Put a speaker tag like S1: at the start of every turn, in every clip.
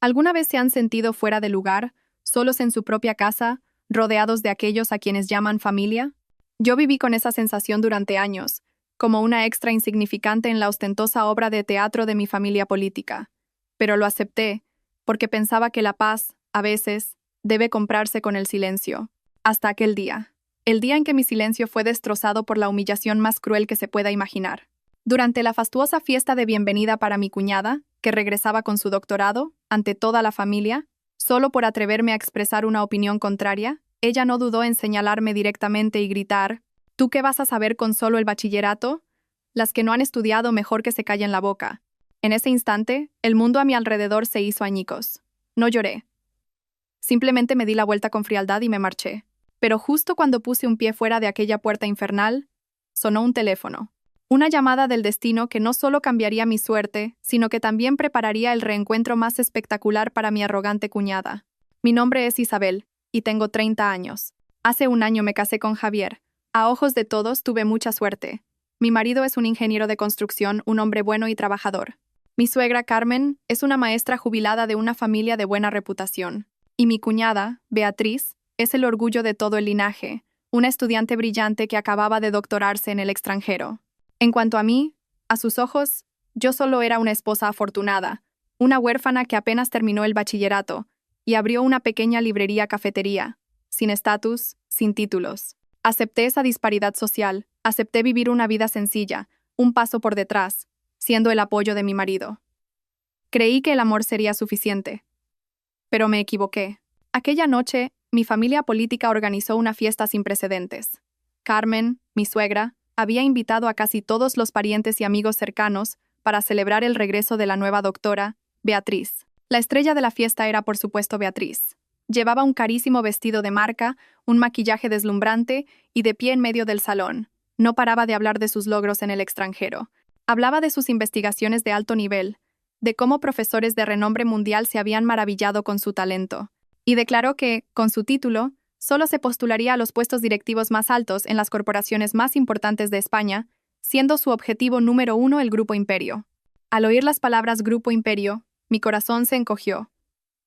S1: ¿Alguna vez se han sentido fuera de lugar, solos en su propia casa, rodeados de aquellos a quienes llaman familia? Yo viví con esa sensación durante años, como una extra insignificante en la ostentosa obra de teatro de mi familia política. Pero lo acepté, porque pensaba que la paz, a veces, debe comprarse con el silencio. Hasta aquel día. El día en que mi silencio fue destrozado por la humillación más cruel que se pueda imaginar. Durante la fastuosa fiesta de bienvenida para mi cuñada, que regresaba con su doctorado, ante toda la familia, solo por atreverme a expresar una opinión contraria, ella no dudó en señalarme directamente y gritar: ¿tú qué vas a saber con solo el bachillerato? Las que no han estudiado mejor que se callen la boca. En ese instante, el mundo a mi alrededor se hizo añicos. No lloré. Simplemente me di la vuelta con frialdad y me marché. Pero justo cuando puse un pie fuera de aquella puerta infernal, sonó un teléfono. Una llamada del destino que no solo cambiaría mi suerte, sino que también prepararía el reencuentro más espectacular para mi arrogante cuñada. Mi nombre es Isabel, y tengo 30 años. Hace un año me casé con Javier. A ojos de todos tuve mucha suerte. Mi marido es un ingeniero de construcción, un hombre bueno y trabajador. Mi suegra, Carmen, es una maestra jubilada de una familia de buena reputación. Y mi cuñada, Beatriz, es el orgullo de todo el linaje, una estudiante brillante que acababa de doctorarse en el extranjero. En cuanto a mí, a sus ojos, yo solo era una esposa afortunada, una huérfana que apenas terminó el bachillerato y abrió una pequeña librería-cafetería, sin estatus, sin títulos. Acepté esa disparidad social, acepté vivir una vida sencilla, un paso por detrás, siendo el apoyo de mi marido. Creí que el amor sería suficiente. Pero me equivoqué. Aquella noche, mi familia política organizó una fiesta sin precedentes. Carmen, mi suegra, había invitado a casi todos los parientes y amigos cercanos para celebrar el regreso de la nueva doctora, Beatriz. La estrella de la fiesta era, por supuesto, Beatriz. Llevaba un carísimo vestido de marca, un maquillaje deslumbrante y de pie en medio del salón. No paraba de hablar de sus logros en el extranjero. Hablaba de sus investigaciones de alto nivel, de cómo profesores de renombre mundial se habían maravillado con su talento, y declaró que, con su título, solo se postularía a los puestos directivos más altos en las corporaciones más importantes de España, siendo su objetivo número 1 el Grupo Imperio. Al oír las palabras Grupo Imperio, mi corazón se encogió.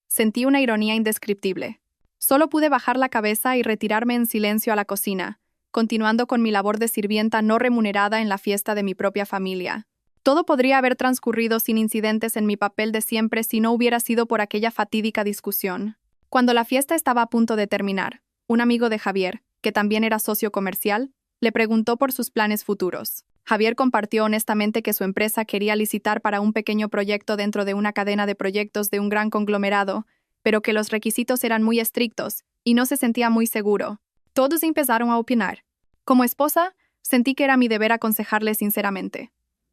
S1: Sentí una ironía indescriptible. Solo pude bajar la cabeza y retirarme en silencio a la cocina, continuando con mi labor de sirvienta no remunerada en la fiesta de mi propia familia. Todo podría haber transcurrido sin incidentes en mi papel de siempre si no hubiera sido por aquella fatídica discusión. Cuando la fiesta estaba a punto de terminar, un amigo de Javier, que también era socio comercial, le preguntó por sus planes futuros. Javier compartió honestamente que su empresa quería licitar para un pequeño proyecto dentro de una cadena de proyectos de un gran conglomerado, pero que los requisitos eran muy estrictos y no se sentía muy seguro. Todos empezaron a opinar. Como esposa, sentí que era mi deber aconsejarle sinceramente.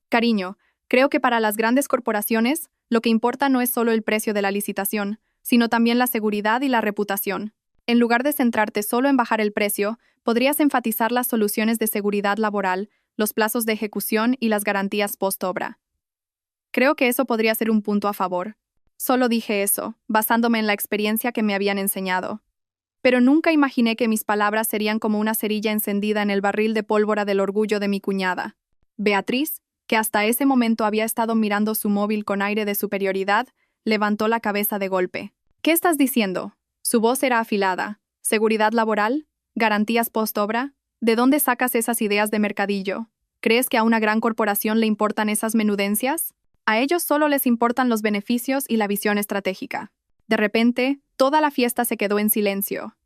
S1: Cariño, creo que para las grandes corporaciones, lo que importa no es solo el precio de la licitación, sino también la seguridad y la reputación. En lugar de centrarte solo en bajar el precio, podrías enfatizar las soluciones de seguridad laboral, los plazos de ejecución y las garantías post-obra. Creo que eso podría ser un punto a favor. Solo dije eso, basándome en la experiencia que me habían enseñado. Pero nunca imaginé que mis palabras serían como una cerilla encendida en el barril de pólvora del orgullo de mi cuñada. Beatriz, que hasta ese momento había estado mirando su móvil con aire de superioridad, levantó la cabeza de golpe. ¿Qué estás diciendo? Su voz era afilada. ¿Seguridad laboral? ¿Garantías post-obra? ¿De dónde sacas esas ideas de mercadillo? ¿Crees que a una gran corporación le importan esas menudencias? A ellos solo les importan los beneficios y la visión estratégica. De repente, toda la fiesta se quedó en silencio.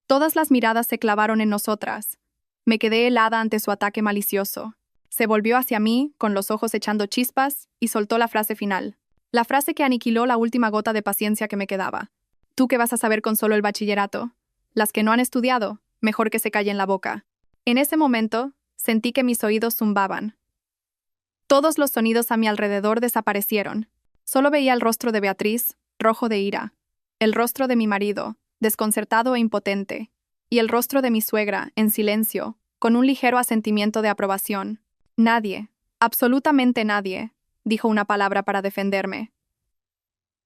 S1: Todas las miradas se clavaron en nosotras. Me quedé helada ante su ataque malicioso. Se volvió hacia mí, con los ojos echando chispas, y soltó la frase final. La frase que aniquiló la última gota de paciencia que me quedaba. ¿Tú qué vas a saber con solo el bachillerato? Las que no han estudiado, mejor que se callen la boca. En ese momento, sentí que mis oídos zumbaban. Todos los sonidos a mi alrededor desaparecieron. Solo veía el rostro de Beatriz, rojo de ira. El rostro de mi marido, desconcertado e impotente. Y el rostro de mi suegra, en silencio, con un ligero asentimiento de aprobación. Nadie, absolutamente nadie, dijo una palabra para defenderme.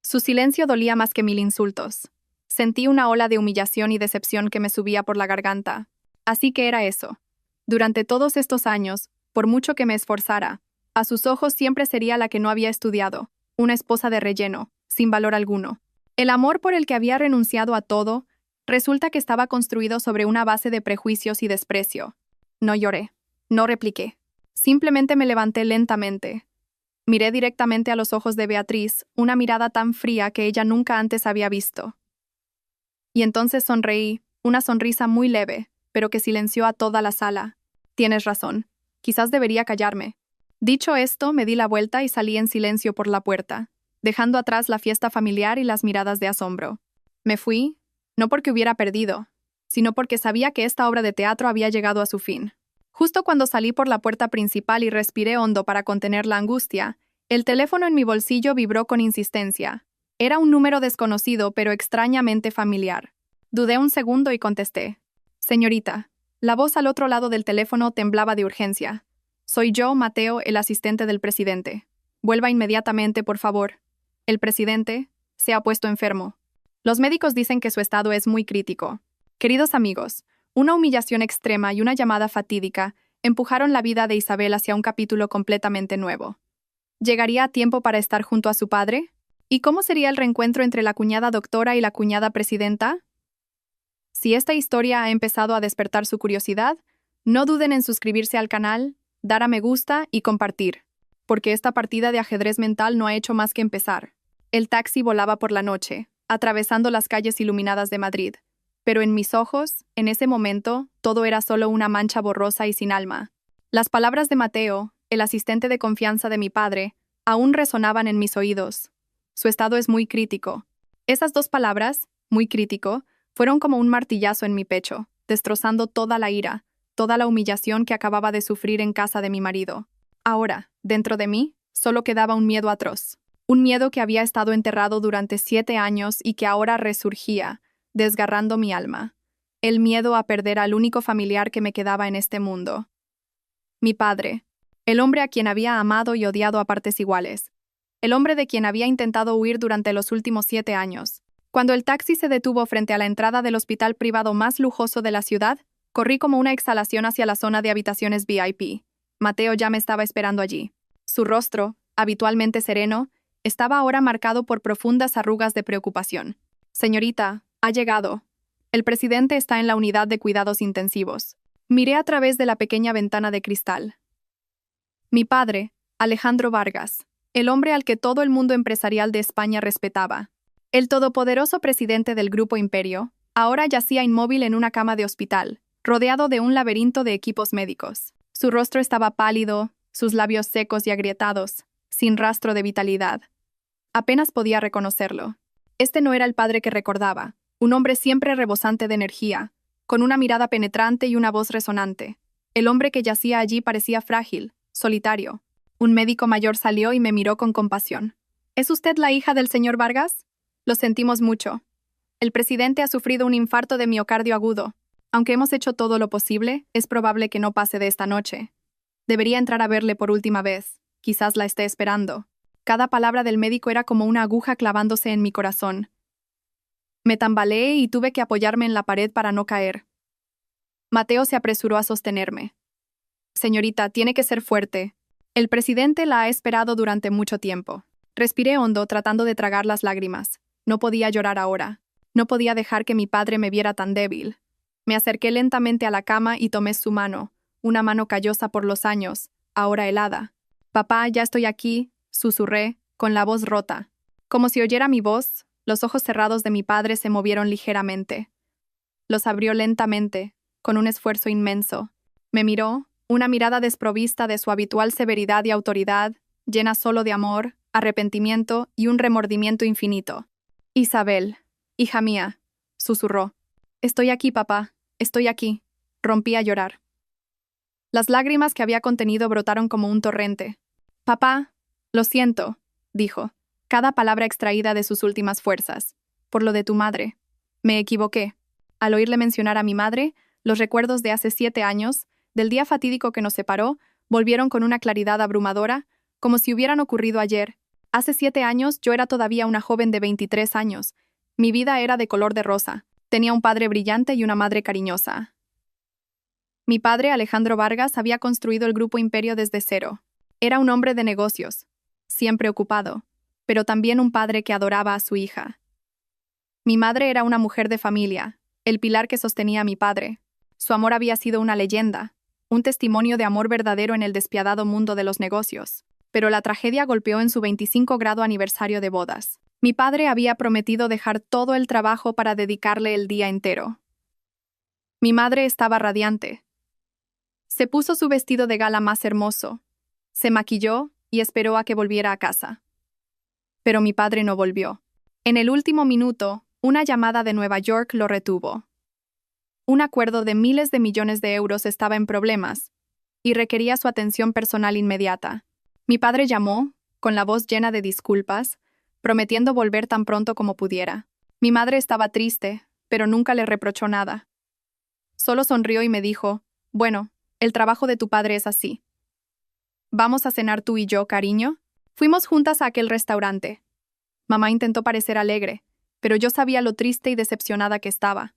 S1: Su silencio dolía más que 1000 insultos. Sentí una ola de humillación y decepción que me subía por la garganta. Así que era eso. Durante todos estos años, por mucho que me esforzara, a sus ojos siempre sería la que no había estudiado, una esposa de relleno, sin valor alguno. El amor por el que había renunciado a todo, resulta que estaba construido sobre una base de prejuicios y desprecio. No lloré, no repliqué. Simplemente me levanté lentamente. Miré directamente a los ojos de Beatriz, una mirada tan fría que ella nunca antes había visto. Y entonces sonreí, una sonrisa muy leve, pero que silenció a toda la sala. Tienes razón, quizás debería callarme. Dicho esto, me di la vuelta y salí en silencio por la puerta, dejando atrás la fiesta familiar y las miradas de asombro. Me fui, no porque hubiera perdido, sino porque sabía que esta obra de teatro había llegado a su fin. Justo cuando salí por la puerta principal y respiré hondo para contener la angustia, el teléfono en mi bolsillo vibró con insistencia. Era un número desconocido, pero extrañamente familiar. Dudé un segundo y contesté. Señorita. La voz al otro lado del teléfono temblaba de urgencia. Soy yo, Mateo, el asistente del presidente. Vuelva inmediatamente, por favor. El presidente se ha puesto enfermo. Los médicos dicen que su estado es muy crítico. Queridos amigos, una humillación extrema y una llamada fatídica empujaron la vida de Isabel hacia un capítulo completamente nuevo. ¿Llegaría a tiempo para estar junto a su padre? ¿Y cómo sería el reencuentro entre la cuñada doctora y la cuñada presidenta? Si esta historia ha empezado a despertar su curiosidad, no duden en suscribirse al canal, dar a me gusta y compartir, porque esta partida de ajedrez mental no ha hecho más que empezar. El taxi volaba por la noche, atravesando las calles iluminadas de Madrid, pero en mis ojos, en ese momento, todo era solo una mancha borrosa y sin alma. Las palabras de Mateo, el asistente de confianza de mi padre, aún resonaban en mis oídos. Su estado es muy crítico. Esas dos palabras, muy crítico, fueron como un martillazo en mi pecho, destrozando toda la ira, toda la humillación que acababa de sufrir en casa de mi marido. Ahora, dentro de mí, solo quedaba un miedo atroz. Un miedo que había estado enterrado durante 7 años y que ahora resurgía, desgarrando mi alma. El miedo a perder al único familiar que me quedaba en este mundo. Mi padre, el hombre a quien había amado y odiado a partes iguales. El hombre de quien había intentado huir durante los últimos 7 años. Cuando el taxi se detuvo frente a la entrada del hospital privado más lujoso de la ciudad, corrí como una exhalación hacia la zona de habitaciones VIP. Mateo ya me estaba esperando allí. Su rostro, habitualmente sereno, estaba ahora marcado por profundas arrugas de preocupación. Señorita, ha llegado. El presidente está en la unidad de cuidados intensivos. Miré a través de la pequeña ventana de cristal. Mi padre, Alejandro Vargas, el hombre al que todo el mundo empresarial de España respetaba. El todopoderoso presidente del Grupo Imperio, ahora yacía inmóvil en una cama de hospital, rodeado de un laberinto de equipos médicos. Su rostro estaba pálido, sus labios secos y agrietados, sin rastro de vitalidad. Apenas podía reconocerlo. Este no era el padre que recordaba, un hombre siempre rebosante de energía, con una mirada penetrante y una voz resonante. El hombre que yacía allí parecía frágil, solitario. Un médico mayor salió y me miró con compasión. ¿Es usted la hija del señor Vargas? Lo sentimos mucho. El presidente ha sufrido un infarto de miocardio agudo. Aunque hemos hecho todo lo posible, es probable que no pase de esta noche. Debería entrar a verle por última vez. Quizás la esté esperando. Cada palabra del médico era como una aguja clavándose en mi corazón. Me tambaleé y tuve que apoyarme en la pared para no caer. Mateo se apresuró a sostenerme. Señorita, tiene que ser fuerte. El presidente la ha esperado durante mucho tiempo. Respiré hondo, tratando de tragar las lágrimas. No podía llorar ahora. No podía dejar que mi padre me viera tan débil. Me acerqué lentamente a la cama y tomé su mano, una mano callosa por los años, ahora helada. Papá, ya estoy aquí, susurré, con la voz rota. Como si oyera mi voz, los ojos cerrados de mi padre se movieron ligeramente. Los abrió lentamente, con un esfuerzo inmenso. Me miró, una mirada desprovista de su habitual severidad y autoridad, llena solo de amor, arrepentimiento y un remordimiento infinito. Isabel, hija mía, susurró. Estoy aquí, papá, estoy aquí. Rompí a llorar. Las lágrimas que había contenido brotaron como un torrente. Papá, lo siento, dijo, cada palabra extraída de sus últimas fuerzas. Por lo de tu madre. Me equivoqué. Al oírle mencionar a mi madre, los recuerdos de hace 7 años, del día fatídico que nos separó, volvieron con una claridad abrumadora, como si hubieran ocurrido ayer. Hace 7 años yo era todavía una joven de 23 años. Mi vida era de color de rosa. Tenía un padre brillante y una madre cariñosa. Mi padre, Alejandro Vargas, había construido el Grupo Imperio desde cero. Era un hombre de negocios, siempre ocupado, pero también un padre que adoraba a su hija. Mi madre era una mujer de familia, el pilar que sostenía a mi padre. Su amor había sido una leyenda, un testimonio de amor verdadero en el despiadado mundo de los negocios. Pero la tragedia golpeó en su 25 grado aniversario de bodas. Mi padre había prometido dejar todo el trabajo para dedicarle el día entero. Mi madre estaba radiante. Se puso su vestido de gala más hermoso, se maquilló y esperó a que volviera a casa. Pero mi padre no volvió. En el último minuto, una llamada de Nueva York lo retuvo. Un acuerdo de miles de millones de euros estaba en problemas y requería su atención personal inmediata. Mi padre llamó, con la voz llena de disculpas, prometiendo volver tan pronto como pudiera. Mi madre estaba triste, pero nunca le reprochó nada. Solo sonrió y me dijo, «Bueno, el trabajo de tu padre es así. ¿Vamos a cenar tú y yo, cariño?» Fuimos juntas a aquel restaurante. Mamá intentó parecer alegre, pero yo sabía lo triste y decepcionada que estaba.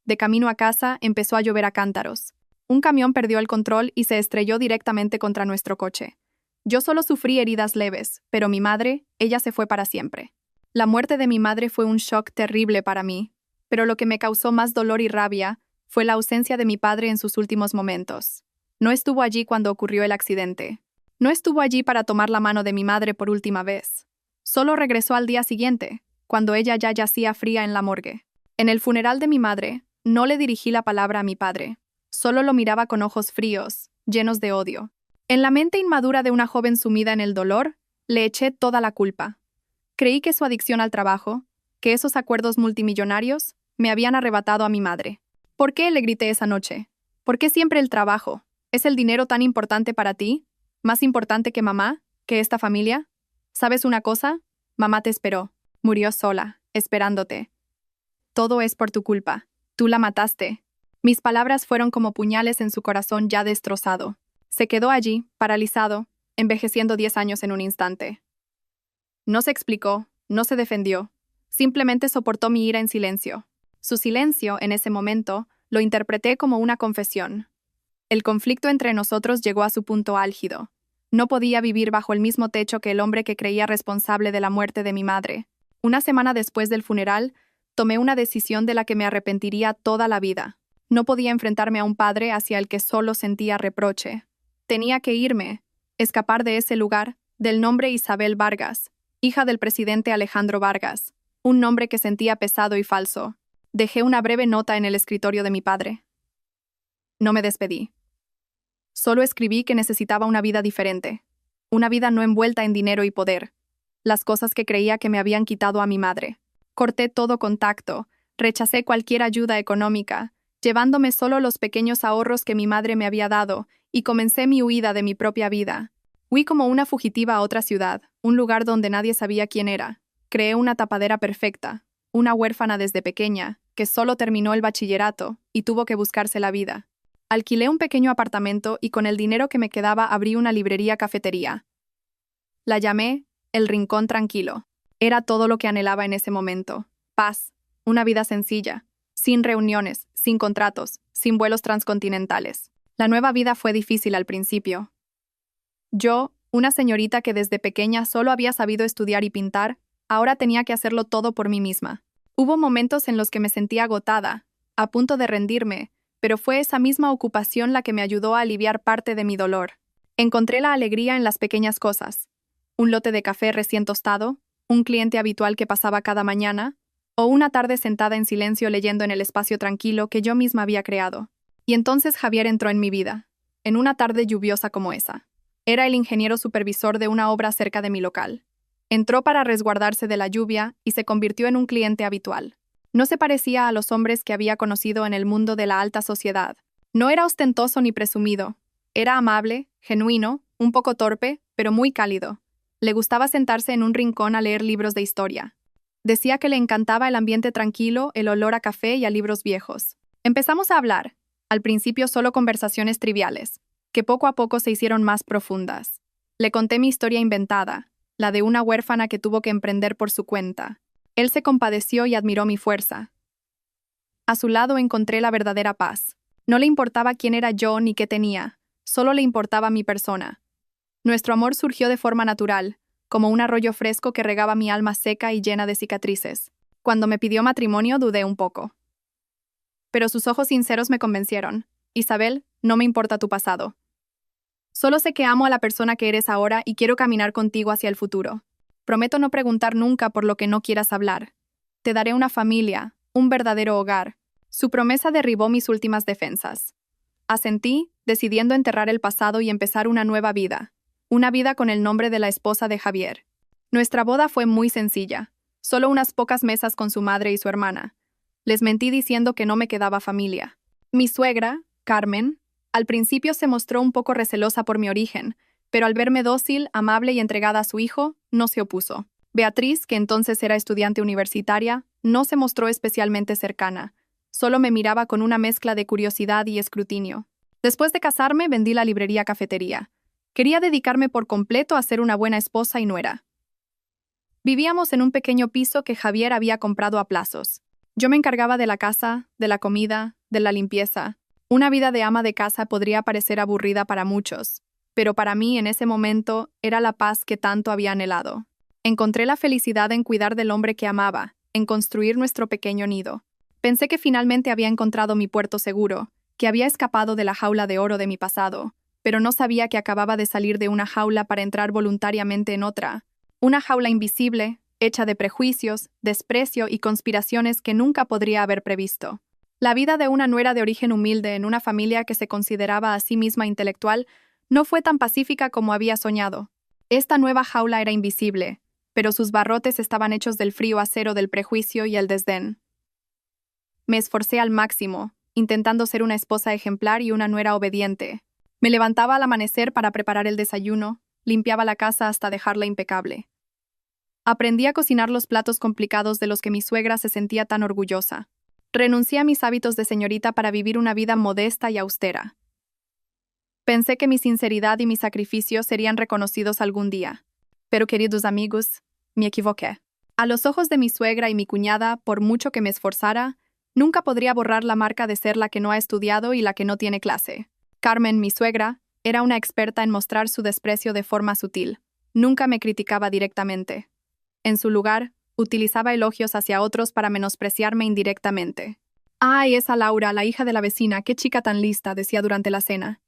S1: De camino a casa, empezó a llover a cántaros. Un camión perdió el control y se estrelló directamente contra nuestro coche. Yo solo sufrí heridas leves, pero mi madre, ella se fue para siempre. La muerte de mi madre fue un shock terrible para mí, pero lo que me causó más dolor y rabia fue la ausencia de mi padre en sus últimos momentos. No estuvo allí cuando ocurrió el accidente. No estuvo allí para tomar la mano de mi madre por última vez. Solo regresó al día siguiente, cuando ella ya yacía fría en la morgue. En el funeral de mi madre, no le dirigí la palabra a mi padre. Solo lo miraba con ojos fríos, llenos de odio. En la mente inmadura de una joven sumida en el dolor, le eché toda la culpa. Creí que su adicción al trabajo, que esos acuerdos multimillonarios, me habían arrebatado a mi madre. ¿Por qué?, le grité esa noche. ¿Por qué siempre el trabajo? ¿Es el dinero tan importante para ti? ¿Más importante que mamá? ¿Que esta familia? ¿Sabes una cosa? Mamá te esperó. Murió sola, esperándote. Todo es por tu culpa. Tú la mataste. Mis palabras fueron como puñales en su corazón ya destrozado. Se quedó allí, paralizado, envejeciendo 10 años en un instante. No se explicó, no se defendió. Simplemente soportó mi ira en silencio. Su silencio, en ese momento, lo interpreté como una confesión. El conflicto entre nosotros llegó a su punto álgido. No podía vivir bajo el mismo techo que el hombre que creía responsable de la muerte de mi madre. Una semana después del funeral, tomé una decisión de la que me arrepentiría toda la vida. No podía enfrentarme a un padre hacia el que solo sentía reproche. Tenía que irme, escapar de ese lugar, del nombre Isabel Vargas, hija del presidente Alejandro Vargas, un nombre que sentía pesado y falso. Dejé una breve nota en el escritorio de mi padre. No me despedí. Solo escribí que necesitaba una vida diferente, una vida no envuelta en dinero y poder, las cosas que creía que me habían quitado a mi madre. Corté todo contacto, rechacé cualquier ayuda económica, llevándome solo los pequeños ahorros que mi madre me había dado, y comencé mi huida de mi propia vida. Huí como una fugitiva a otra ciudad, un lugar donde nadie sabía quién era. Creé una tapadera perfecta, una huérfana desde pequeña, que solo terminó el bachillerato y tuvo que buscarse la vida. Alquilé un pequeño apartamento y con el dinero que me quedaba abrí una librería-cafetería. La llamé El Rincón Tranquilo. Era todo lo que anhelaba en ese momento. Paz, una vida sencilla, sin reuniones, sin contratos, sin vuelos transcontinentales. La nueva vida fue difícil al principio. Yo, una señorita que desde pequeña solo había sabido estudiar y pintar, ahora tenía que hacerlo todo por mí misma. Hubo momentos en los que me sentía agotada, a punto de rendirme, pero fue esa misma ocupación la que me ayudó a aliviar parte de mi dolor. Encontré la alegría en las pequeñas cosas. Un lote de café recién tostado, un cliente habitual que pasaba cada mañana, o una tarde sentada en silencio leyendo en el espacio tranquilo que yo misma había creado. Y entonces Javier entró en mi vida, en una tarde lluviosa como esa. Era el ingeniero supervisor de una obra cerca de mi local. Entró para resguardarse de la lluvia y se convirtió en un cliente habitual. No se parecía a los hombres que había conocido en el mundo de la alta sociedad. No era ostentoso ni presumido. Era amable, genuino, un poco torpe, pero muy cálido. Le gustaba sentarse en un rincón a leer libros de historia. Decía que le encantaba el ambiente tranquilo, el olor a café y a libros viejos. Empezamos a hablar, al principio solo conversaciones triviales, que poco a poco se hicieron más profundas. Le conté mi historia inventada, la de una huérfana que tuvo que emprender por su cuenta. Él se compadeció y admiró mi fuerza. A su lado encontré la verdadera paz. No le importaba quién era yo ni qué tenía, solo le importaba mi persona. Nuestro amor surgió de forma natural, como un arroyo fresco que regaba mi alma seca y llena de cicatrices. Cuando me pidió matrimonio dudé un poco. Pero sus ojos sinceros me convencieron. Isabel, no me importa tu pasado. Solo sé que amo a la persona que eres ahora y quiero caminar contigo hacia el futuro. Prometo no preguntar nunca por lo que no quieras hablar. Te daré una familia, un verdadero hogar. Su promesa derribó mis últimas defensas. Asentí, decidiendo enterrar el pasado y empezar una nueva vida. Una vida con el nombre de la esposa de Javier. Nuestra boda fue muy sencilla. Solo unas pocas mesas con su madre y su hermana. Les mentí diciendo que no me quedaba familia. Mi suegra, Carmen, al principio se mostró un poco recelosa por mi origen, pero al verme dócil, amable y entregada a su hijo, no se opuso. Beatriz, que entonces era estudiante universitaria, no se mostró especialmente cercana. Solo me miraba con una mezcla de curiosidad y escrutinio. Después de casarme, vendí la librería cafetería. Quería dedicarme por completo a ser una buena esposa y nuera. Vivíamos en un pequeño piso que Javier había comprado a plazos. Yo me encargaba de la casa, de la comida, de la limpieza. Una vida de ama de casa podría parecer aburrida para muchos, pero para mí en ese momento era la paz que tanto había anhelado. Encontré la felicidad en cuidar del hombre que amaba, en construir nuestro pequeño nido. Pensé que finalmente había encontrado mi puerto seguro, que había escapado de la jaula de oro de mi pasado, pero no sabía que acababa de salir de una jaula para entrar voluntariamente en otra. Una jaula invisible, hecha de prejuicios, desprecio y conspiraciones que nunca podría haber previsto. La vida de una nuera de origen humilde en una familia que se consideraba a sí misma intelectual no fue tan pacífica como había soñado. Esta nueva jaula era invisible, pero sus barrotes estaban hechos del frío acero del prejuicio y el desdén. Me esforcé al máximo, intentando ser una esposa ejemplar y una nuera obediente. Me levantaba al amanecer para preparar el desayuno, limpiaba la casa hasta dejarla impecable. Aprendí a cocinar los platos complicados de los que mi suegra se sentía tan orgullosa. Renuncié a mis hábitos de señorita para vivir una vida modesta y austera. Pensé que mi sinceridad y mi sacrificio serían reconocidos algún día. Pero, queridos amigos, me equivoqué. A los ojos de mi suegra y mi cuñada, por mucho que me esforzara, nunca podría borrar la marca de ser la que no ha estudiado y la que no tiene clase. Carmen, mi suegra, era una experta en mostrar su desprecio de forma sutil. Nunca me criticaba directamente. En su lugar, utilizaba elogios hacia otros para menospreciarme indirectamente. «Ay, esa Laura, la hija de la vecina, qué chica tan lista», decía durante la cena.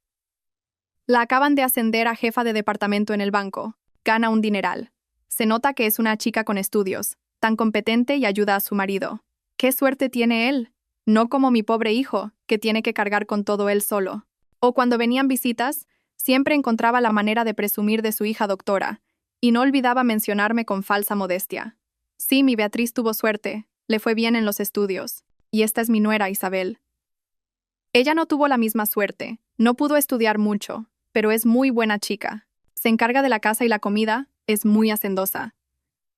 S1: «La acaban de ascender a jefa de departamento en el banco. Gana un dineral. Se nota que es una chica con estudios, tan competente y ayuda a su marido. ¿Qué suerte tiene él? No como mi pobre hijo, que tiene que cargar con todo él solo». O cuando venían visitas, siempre encontraba la manera de presumir de su hija doctora, y no olvidaba mencionarme con falsa modestia. Sí, mi Beatriz tuvo suerte, le fue bien en los estudios, y esta es mi nuera Isabel. Ella no tuvo la misma suerte, no pudo estudiar mucho, pero es muy buena chica. Se encarga de la casa y la comida, es muy hacendosa.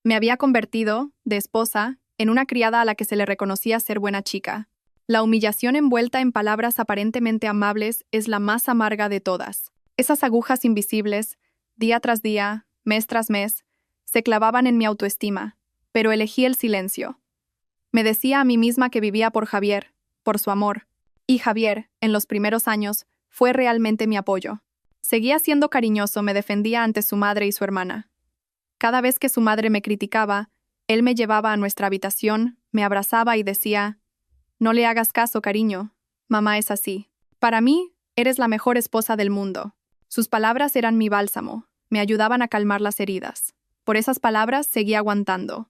S1: Me había convertido, de esposa, en una criada a la que se le reconocía ser buena chica. La humillación envuelta en palabras aparentemente amables es la más amarga de todas. Esas agujas invisibles, día tras día, mes tras mes, se clavaban en mi autoestima, pero elegí el silencio. Me decía a mí misma que vivía por Javier, por su amor, y Javier, en los primeros años, fue realmente mi apoyo. Seguía siendo cariñoso, me defendía ante su madre y su hermana. Cada vez que su madre me criticaba, él me llevaba a nuestra habitación, me abrazaba y decía: «No le hagas caso, cariño. Mamá es así. Para mí, eres la mejor esposa del mundo». Sus palabras eran mi bálsamo, me ayudaban a calmar las heridas. Por esas palabras seguí aguantando.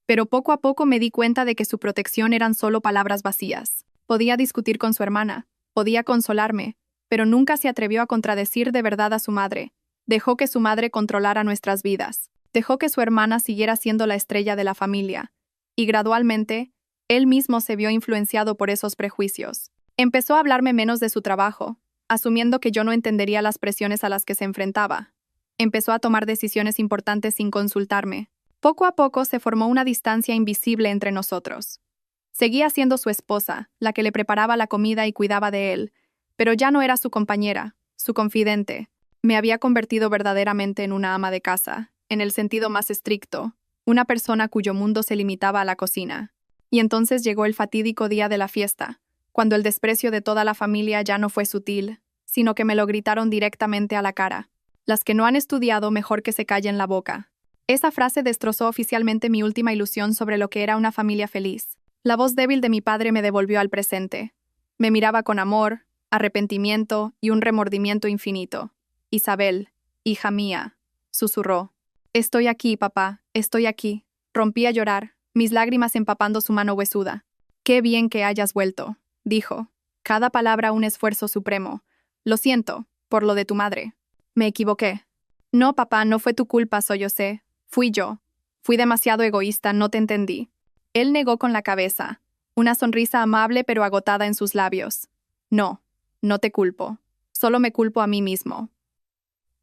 S1: Pero poco a poco me di cuenta de que su protección eran solo palabras vacías. Podía discutir con su hermana, podía consolarme, pero nunca se atrevió a contradecir de verdad a su madre. Dejó que su madre controlara nuestras vidas. Dejó que su hermana siguiera siendo la estrella de la familia. Y gradualmente, él mismo se vio influenciado por esos prejuicios. Empezó a hablarme menos de su trabajo, asumiendo que yo no entendería las presiones a las que se enfrentaba. Empezó a tomar decisiones importantes sin consultarme. Poco a poco se formó una distancia invisible entre nosotros. Seguía siendo su esposa, la que le preparaba la comida y cuidaba de él, pero ya no era su compañera, su confidente. Me había convertido verdaderamente en una ama de casa, en el sentido más estricto, una persona cuyo mundo se limitaba a la cocina. Y entonces llegó el fatídico día de la fiesta, cuando el desprecio de toda la familia ya no fue sutil, sino que me lo gritaron directamente a la cara. Las que no han estudiado, mejor que se callen la boca. Esa frase destrozó oficialmente mi última ilusión sobre lo que era una familia feliz. La voz débil de mi padre me devolvió al presente. Me miraba con amor, arrepentimiento y un remordimiento infinito. Isabel, hija mía, susurró. Estoy aquí, papá, estoy aquí. Rompí a llorar, mis lágrimas empapando su mano huesuda. Qué bien que hayas vuelto, dijo. Cada palabra un esfuerzo supremo. Lo siento, por lo de tu madre. Me equivoqué. No, papá, no fue tu culpa, sollocé. Fui yo. Fui demasiado egoísta, no te entendí. Él negó con la cabeza, una sonrisa amable pero agotada en sus labios. No, no te culpo. Solo me culpo a mí mismo.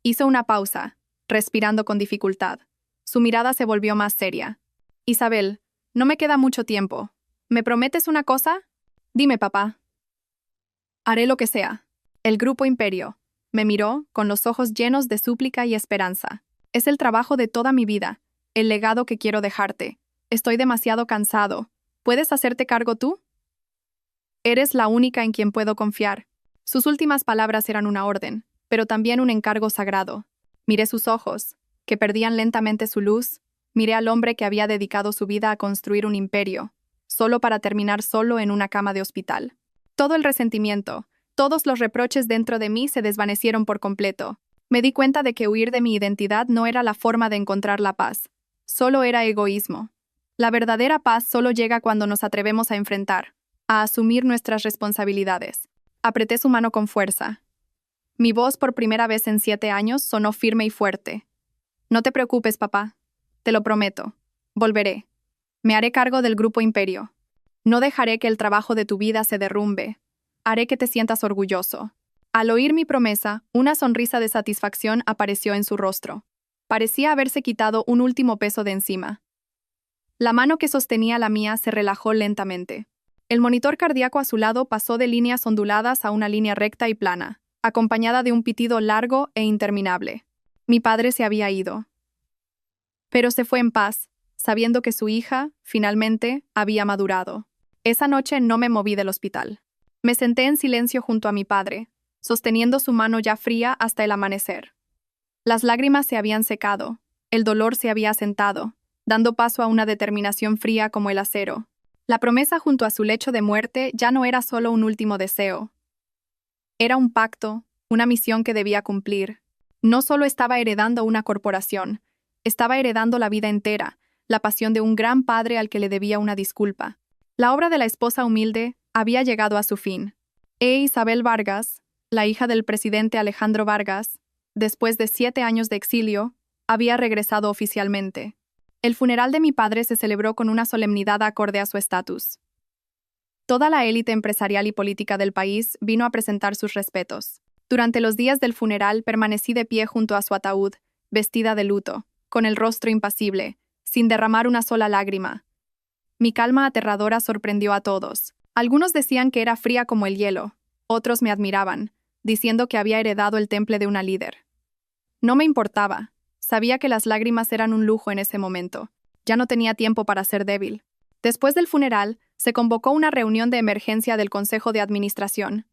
S1: Hizo una pausa, respirando con dificultad. Su mirada se volvió más seria. Isabel, no me queda mucho tiempo. ¿Me prometes una cosa? Dime, papá. Haré lo que sea. El Grupo Imperio. Me miró, con los ojos llenos de súplica y esperanza. Es el trabajo de toda mi vida, el legado que quiero dejarte. Estoy demasiado cansado. ¿Puedes hacerte cargo tú? Eres la única en quien puedo confiar. Sus últimas palabras eran una orden, pero también un encargo sagrado. Miré sus ojos, que perdían lentamente su luz. Miré al hombre que había dedicado su vida a construir un imperio, solo para terminar solo en una cama de hospital. Todo el resentimiento, todos los reproches dentro de mí se desvanecieron por completo. Me di cuenta de que huir de mi identidad no era la forma de encontrar la paz. Solo era egoísmo. La verdadera paz solo llega cuando nos atrevemos a enfrentar, a asumir nuestras responsabilidades. Apreté su mano con fuerza. Mi voz por primera vez en 7 años sonó firme y fuerte. No te preocupes, papá. Te lo prometo. Volveré. Me haré cargo del Grupo Imperio. No dejaré que el trabajo de tu vida se derrumbe. Haré que te sientas orgulloso. Al oír mi promesa, una sonrisa de satisfacción apareció en su rostro. Parecía haberse quitado un último peso de encima. La mano que sostenía la mía se relajó lentamente. El monitor cardíaco a su lado pasó de líneas onduladas a una línea recta y plana, acompañada de un pitido largo e interminable. Mi padre se había ido. Pero se fue en paz, sabiendo que su hija, finalmente, había madurado. Esa noche no me moví del hospital. Me senté en silencio junto a mi padre, sosteniendo su mano ya fría hasta el amanecer. Las lágrimas se habían secado, el dolor se había asentado, dando paso a una determinación fría como el acero. La promesa junto a su lecho de muerte ya no era solo un último deseo. Era un pacto, una misión que debía cumplir. No solo estaba heredando una corporación, estaba heredando la vida entera, la pasión de un gran padre al que le debía una disculpa. La obra de la esposa humilde había llegado a su fin. Isabel Vargas, la hija del presidente Alejandro Vargas, después de 7 años de exilio, había regresado oficialmente. El funeral de mi padre se celebró con una solemnidad acorde a su estatus. Toda la élite empresarial y política del país vino a presentar sus respetos. Durante los días del funeral permanecí de pie junto a su ataúd, vestida de luto, con el rostro impasible, sin derramar una sola lágrima. Mi calma aterradora sorprendió a todos. Algunos decían que era fría como el hielo, otros me admiraban, diciendo que había heredado el temple de una líder. No me importaba. Sabía que las lágrimas eran un lujo en ese momento. Ya no tenía tiempo para ser débil. Después del funeral, se convocó una reunión de emergencia del Consejo de Administración.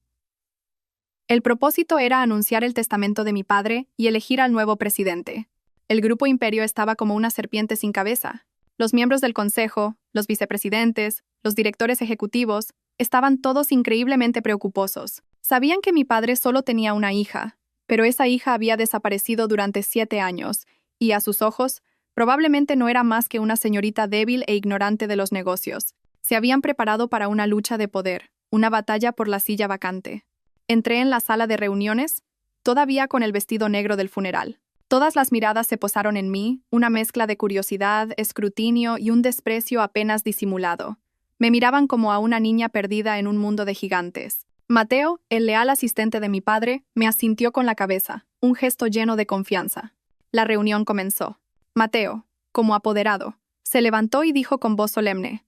S1: El propósito era anunciar el testamento de mi padre y elegir al nuevo presidente. El Grupo Imperio estaba como una serpiente sin cabeza. Los miembros del consejo, los vicepresidentes, los directores ejecutivos, estaban todos increíblemente preocuposos. Sabían que mi padre solo tenía una hija, pero esa hija había desaparecido durante 7 años, y a sus ojos, probablemente no era más que una señorita débil e ignorante de los negocios. Se habían preparado para una lucha de poder, una batalla por la silla vacante. Entré en la sala de reuniones, todavía con el vestido negro del funeral. Todas las miradas se posaron en mí, una mezcla de curiosidad, escrutinio y un desprecio apenas disimulado. Me miraban como a una niña perdida en un mundo de gigantes. Mateo, el leal asistente de mi padre, me asintió con la cabeza, un gesto lleno de confianza. La reunión comenzó. Mateo, como apoderado, se levantó y dijo con voz solemne: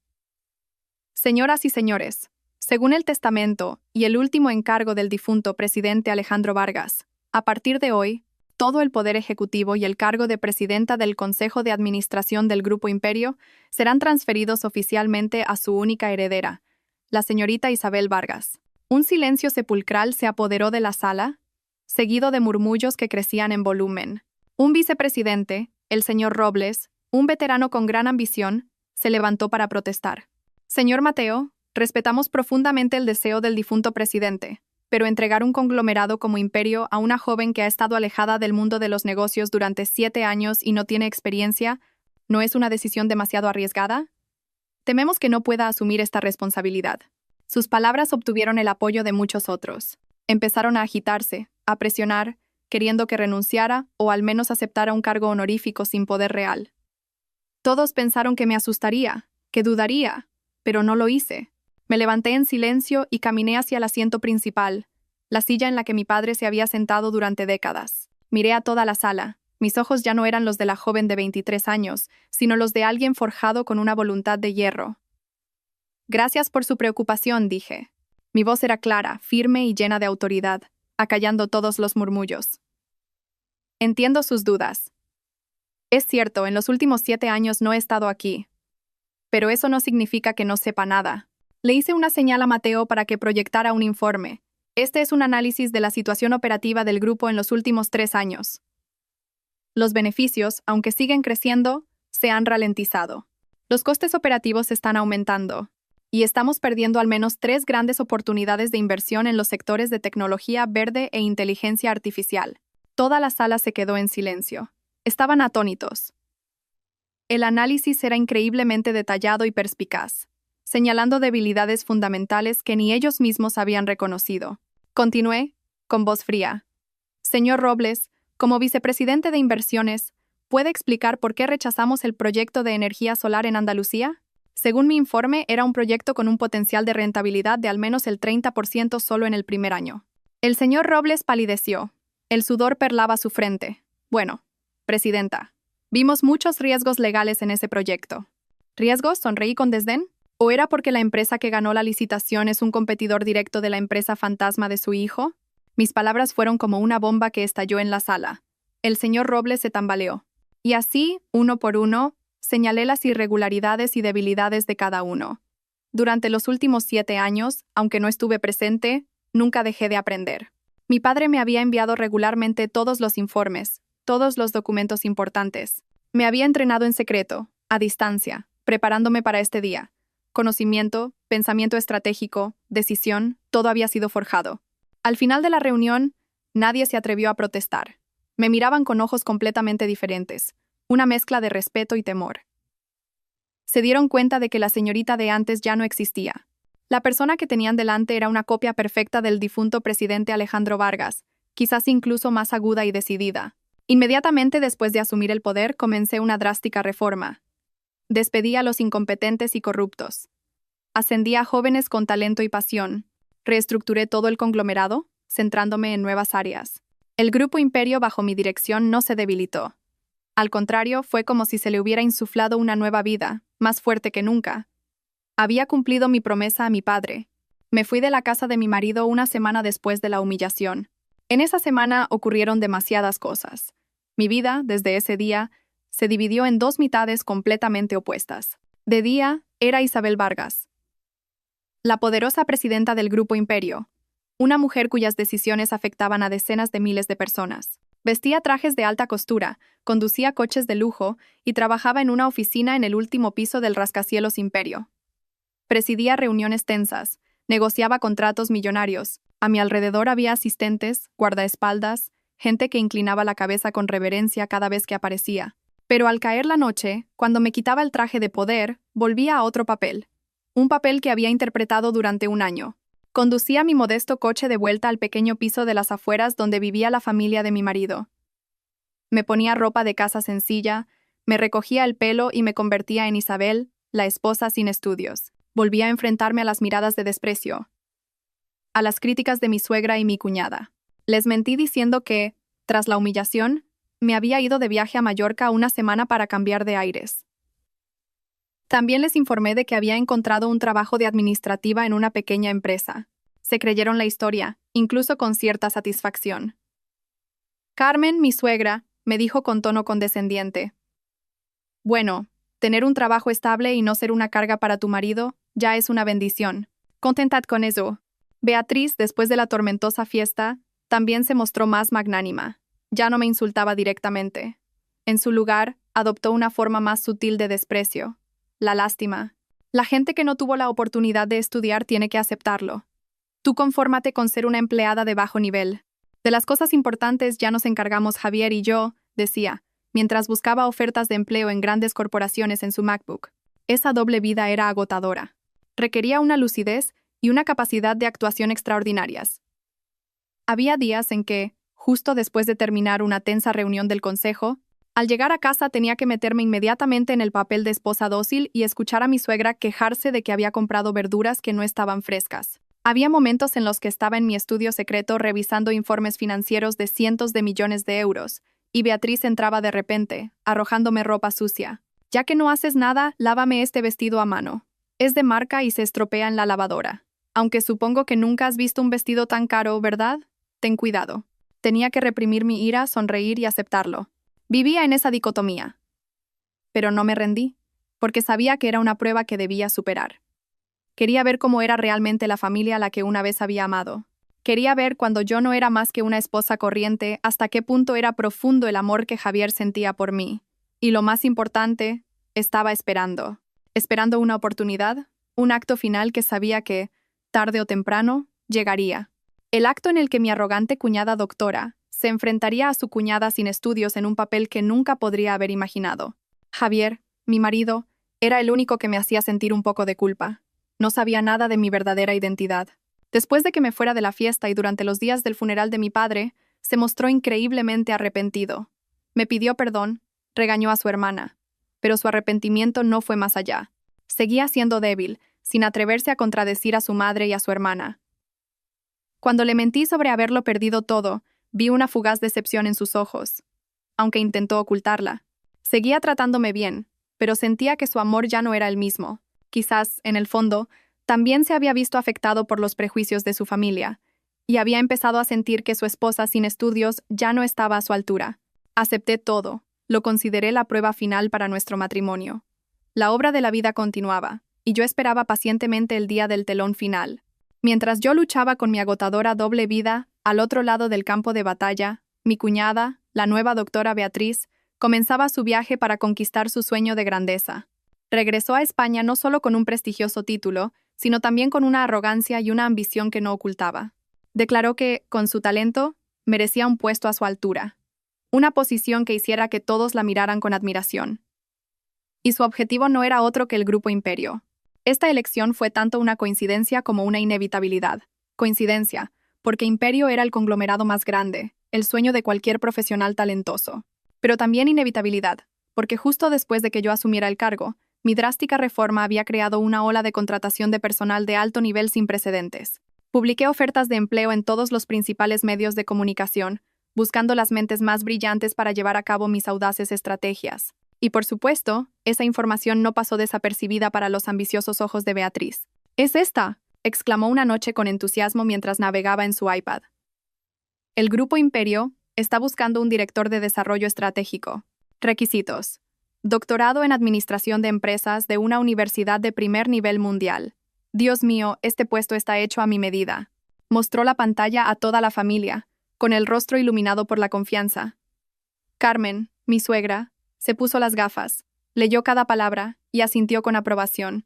S1: Señoras y señores, según el testamento y el último encargo del difunto presidente Alejandro Vargas, a partir de hoy, todo el poder ejecutivo y el cargo de presidenta del Consejo de Administración del Grupo Imperio serán transferidos oficialmente a su única heredera, la señorita Isabel Vargas. Un silencio sepulcral se apoderó de la sala, seguido de murmullos que crecían en volumen. Un vicepresidente, el señor Robles, un veterano con gran ambición, se levantó para protestar. Señor Mateo, respetamos profundamente el deseo del difunto presidente, pero entregar un conglomerado como Imperio a una joven que ha estado alejada del mundo de los negocios durante 7 años y no tiene experiencia, ¿no es una decisión demasiado arriesgada? Tememos que no pueda asumir esta responsabilidad. Sus palabras obtuvieron el apoyo de muchos otros. Empezaron a agitarse, a presionar, queriendo que renunciara o al menos aceptara un cargo honorífico sin poder real. Todos pensaron que me asustaría, que dudaría, pero no lo hice. Me levanté en silencio y caminé hacia el asiento principal, la silla en la que mi padre se había sentado durante décadas. Miré a toda la sala. Mis ojos ya no eran los de la joven de 23 años, sino los de alguien forjado con una voluntad de hierro. Gracias por su preocupación, dije. Mi voz era clara, firme y llena de autoridad, acallando todos los murmullos. Entiendo sus dudas. Es cierto, en los últimos 7 años no he estado aquí. Pero eso no significa que no sepa nada. Le hice una señal a Mateo para que proyectara un informe. Este es un análisis de la situación operativa del grupo en los últimos 3 años. Los beneficios, aunque siguen creciendo, se han ralentizado. Los costes operativos están aumentando. Y estamos perdiendo al menos 3 grandes oportunidades de inversión en los sectores de tecnología verde e inteligencia artificial. Toda la sala se quedó en silencio. Estaban atónitos. El análisis era increíblemente detallado y perspicaz, señalando debilidades fundamentales que ni ellos mismos habían reconocido. Continué, con voz fría. Señor Robles, como vicepresidente de inversiones, ¿puede explicar por qué rechazamos el proyecto de energía solar en Andalucía? Según mi informe, era un proyecto con un potencial de rentabilidad de al menos el 30% solo en el primer año. El señor Robles palideció. El sudor perlaba su frente. Bueno, presidenta, vimos muchos riesgos legales en ese proyecto. ¿Riesgos? ¿Sonreí con desdén? ¿O era porque la empresa que ganó la licitación es un competidor directo de la empresa fantasma de su hijo? Mis palabras fueron como una bomba que estalló en la sala. El señor Robles se tambaleó. Y así, uno por uno, señalé las irregularidades y debilidades de cada uno. Durante los últimos 7 años, aunque no estuve presente, nunca dejé de aprender. Mi padre me había enviado regularmente todos los informes, todos los documentos importantes. Me había entrenado en secreto, a distancia, preparándome para este día. Conocimiento, pensamiento estratégico, decisión, todo había sido forjado. Al final de la reunión, nadie se atrevió a protestar. Me miraban con ojos completamente diferentes, una mezcla de respeto y temor. Se dieron cuenta de que la señorita de antes ya no existía. La persona que tenían delante era una copia perfecta del difunto presidente Alejandro Vargas, quizás incluso más aguda y decidida. Inmediatamente después de asumir el poder, comencé una drástica reforma. Despedí a los incompetentes y corruptos. Ascendí a jóvenes con talento y pasión. Reestructuré todo el conglomerado, centrándome en nuevas áreas. El Grupo Imperio bajo mi dirección no se debilitó. Al contrario, fue como si se le hubiera insuflado una nueva vida, más fuerte que nunca. Había cumplido mi promesa a mi padre. Me fui de la casa de mi marido una semana después de la humillación. En esa semana ocurrieron demasiadas cosas. Mi vida, desde ese día, se dividió en 2 mitades completamente opuestas. De día, era Isabel Vargas, la poderosa presidenta del Grupo Imperio, una mujer cuyas decisiones afectaban a decenas de miles de personas. Vestía trajes de alta costura, conducía coches de lujo y trabajaba en una oficina en el último piso del rascacielos Imperio. Presidía reuniones tensas, negociaba contratos millonarios. A mi alrededor había asistentes, guardaespaldas, gente que inclinaba la cabeza con reverencia cada vez que aparecía. Pero al caer la noche, cuando me quitaba el traje de poder, volvía a otro papel. Un papel que había interpretado durante un año. Conducía mi modesto coche de vuelta al pequeño piso de las afueras donde vivía la familia de mi marido. Me ponía ropa de casa sencilla, me recogía el pelo y me convertía en Isabel, la esposa sin estudios. Volvía a enfrentarme a las miradas de desprecio, a las críticas de mi suegra y mi cuñada. Les mentí diciendo que, tras la humillación, me había ido de viaje a Mallorca una semana para cambiar de aires. También les informé de que había encontrado un trabajo de administrativa en una pequeña empresa. Se creyeron la historia, incluso con cierta satisfacción. Carmen, mi suegra, me dijo con tono condescendiente. Bueno, tener un trabajo estable y no ser una carga para tu marido ya es una bendición. Contentad con eso. Beatriz, después de la tormentosa fiesta, también se mostró más magnánima. Ya no me insultaba directamente. En su lugar, adoptó una forma más sutil de desprecio. La lástima. La gente que no tuvo la oportunidad de estudiar tiene que aceptarlo. Tú confórmate con ser una empleada de bajo nivel. De las cosas importantes ya nos encargamos Javier y yo, decía, mientras buscaba ofertas de empleo en grandes corporaciones en su MacBook. Esa doble vida era agotadora. Requería una lucidez y una capacidad de actuación extraordinarias. Había días en que, justo después de terminar una tensa reunión del consejo, al llegar a casa tenía que meterme inmediatamente en el papel de esposa dócil y escuchar a mi suegra quejarse de que había comprado verduras que no estaban frescas. Había momentos en los que estaba en mi estudio secreto revisando informes financieros de cientos de millones de euros, y Beatriz entraba de repente, arrojándome ropa sucia. Ya que no haces nada, lávame este vestido a mano. Es de marca y se estropea en la lavadora. Aunque supongo que nunca has visto un vestido tan caro, ¿verdad? Ten cuidado. Tenía que reprimir mi ira, sonreír y aceptarlo. Vivía en esa dicotomía. Pero no me rendí, porque sabía que era una prueba que debía superar. Quería ver cómo era realmente la familia a la que una vez había amado. Quería ver, cuando yo no era más que una esposa corriente, hasta qué punto era profundo el amor que Javier sentía por mí. Y lo más importante, estaba esperando. Esperando una oportunidad, un acto final que sabía que, tarde o temprano, llegaría. El acto en el que mi arrogante cuñada doctora se enfrentaría a su cuñada sin estudios en un papel que nunca podría haber imaginado. Javier, mi marido, era el único que me hacía sentir un poco de culpa. No sabía nada de mi verdadera identidad. Después de que me fuera de la fiesta y durante los días del funeral de mi padre, se mostró increíblemente arrepentido. Me pidió perdón, regañó a su hermana, pero su arrepentimiento no fue más allá. Seguía siendo débil, sin atreverse a contradecir a su madre y a su hermana. Cuando le mentí sobre haberlo perdido todo, vi una fugaz decepción en sus ojos, aunque intentó ocultarla. Seguía tratándome bien, pero sentía que su amor ya no era el mismo. Quizás, en el fondo, también se había visto afectado por los prejuicios de su familia, y había empezado a sentir que su esposa sin estudios ya no estaba a su altura. Acepté todo, lo consideré la prueba final para nuestro matrimonio. La obra de la vida continuaba, y yo esperaba pacientemente el día del telón final. Mientras yo luchaba con mi agotadora doble vida, al otro lado del campo de batalla, mi cuñada, la nueva doctora Beatriz, comenzaba su viaje para conquistar su sueño de grandeza. Regresó a España no solo con un prestigioso título, sino también con una arrogancia y una ambición que no ocultaba. Declaró que, con su talento, merecía un puesto a su altura, una posición que hiciera que todos la miraran con admiración. Y su objetivo no era otro que el Grupo Imperio. Esta elección fue tanto una coincidencia como una inevitabilidad. Coincidencia, porque Imperio era el conglomerado más grande, el sueño de cualquier profesional talentoso. Pero también inevitabilidad, porque justo después de que yo asumiera el cargo, mi drástica reforma había creado una ola de contratación de personal de alto nivel sin precedentes. Publiqué ofertas de empleo en todos los principales medios de comunicación, buscando las mentes más brillantes para llevar a cabo mis audaces estrategias. Y por supuesto, esa información no pasó desapercibida para los ambiciosos ojos de Beatriz. «¡Es esta!», exclamó una noche con entusiasmo mientras navegaba en su iPad. El Grupo Imperio está buscando un director de desarrollo estratégico. Requisitos: doctorado en Administración de Empresas de una universidad de primer nivel mundial. Dios mío, este puesto está hecho a mi medida. Mostró la pantalla a toda la familia, con el rostro iluminado por la confianza. Carmen, mi suegra, se puso las gafas, leyó cada palabra y asintió con aprobación.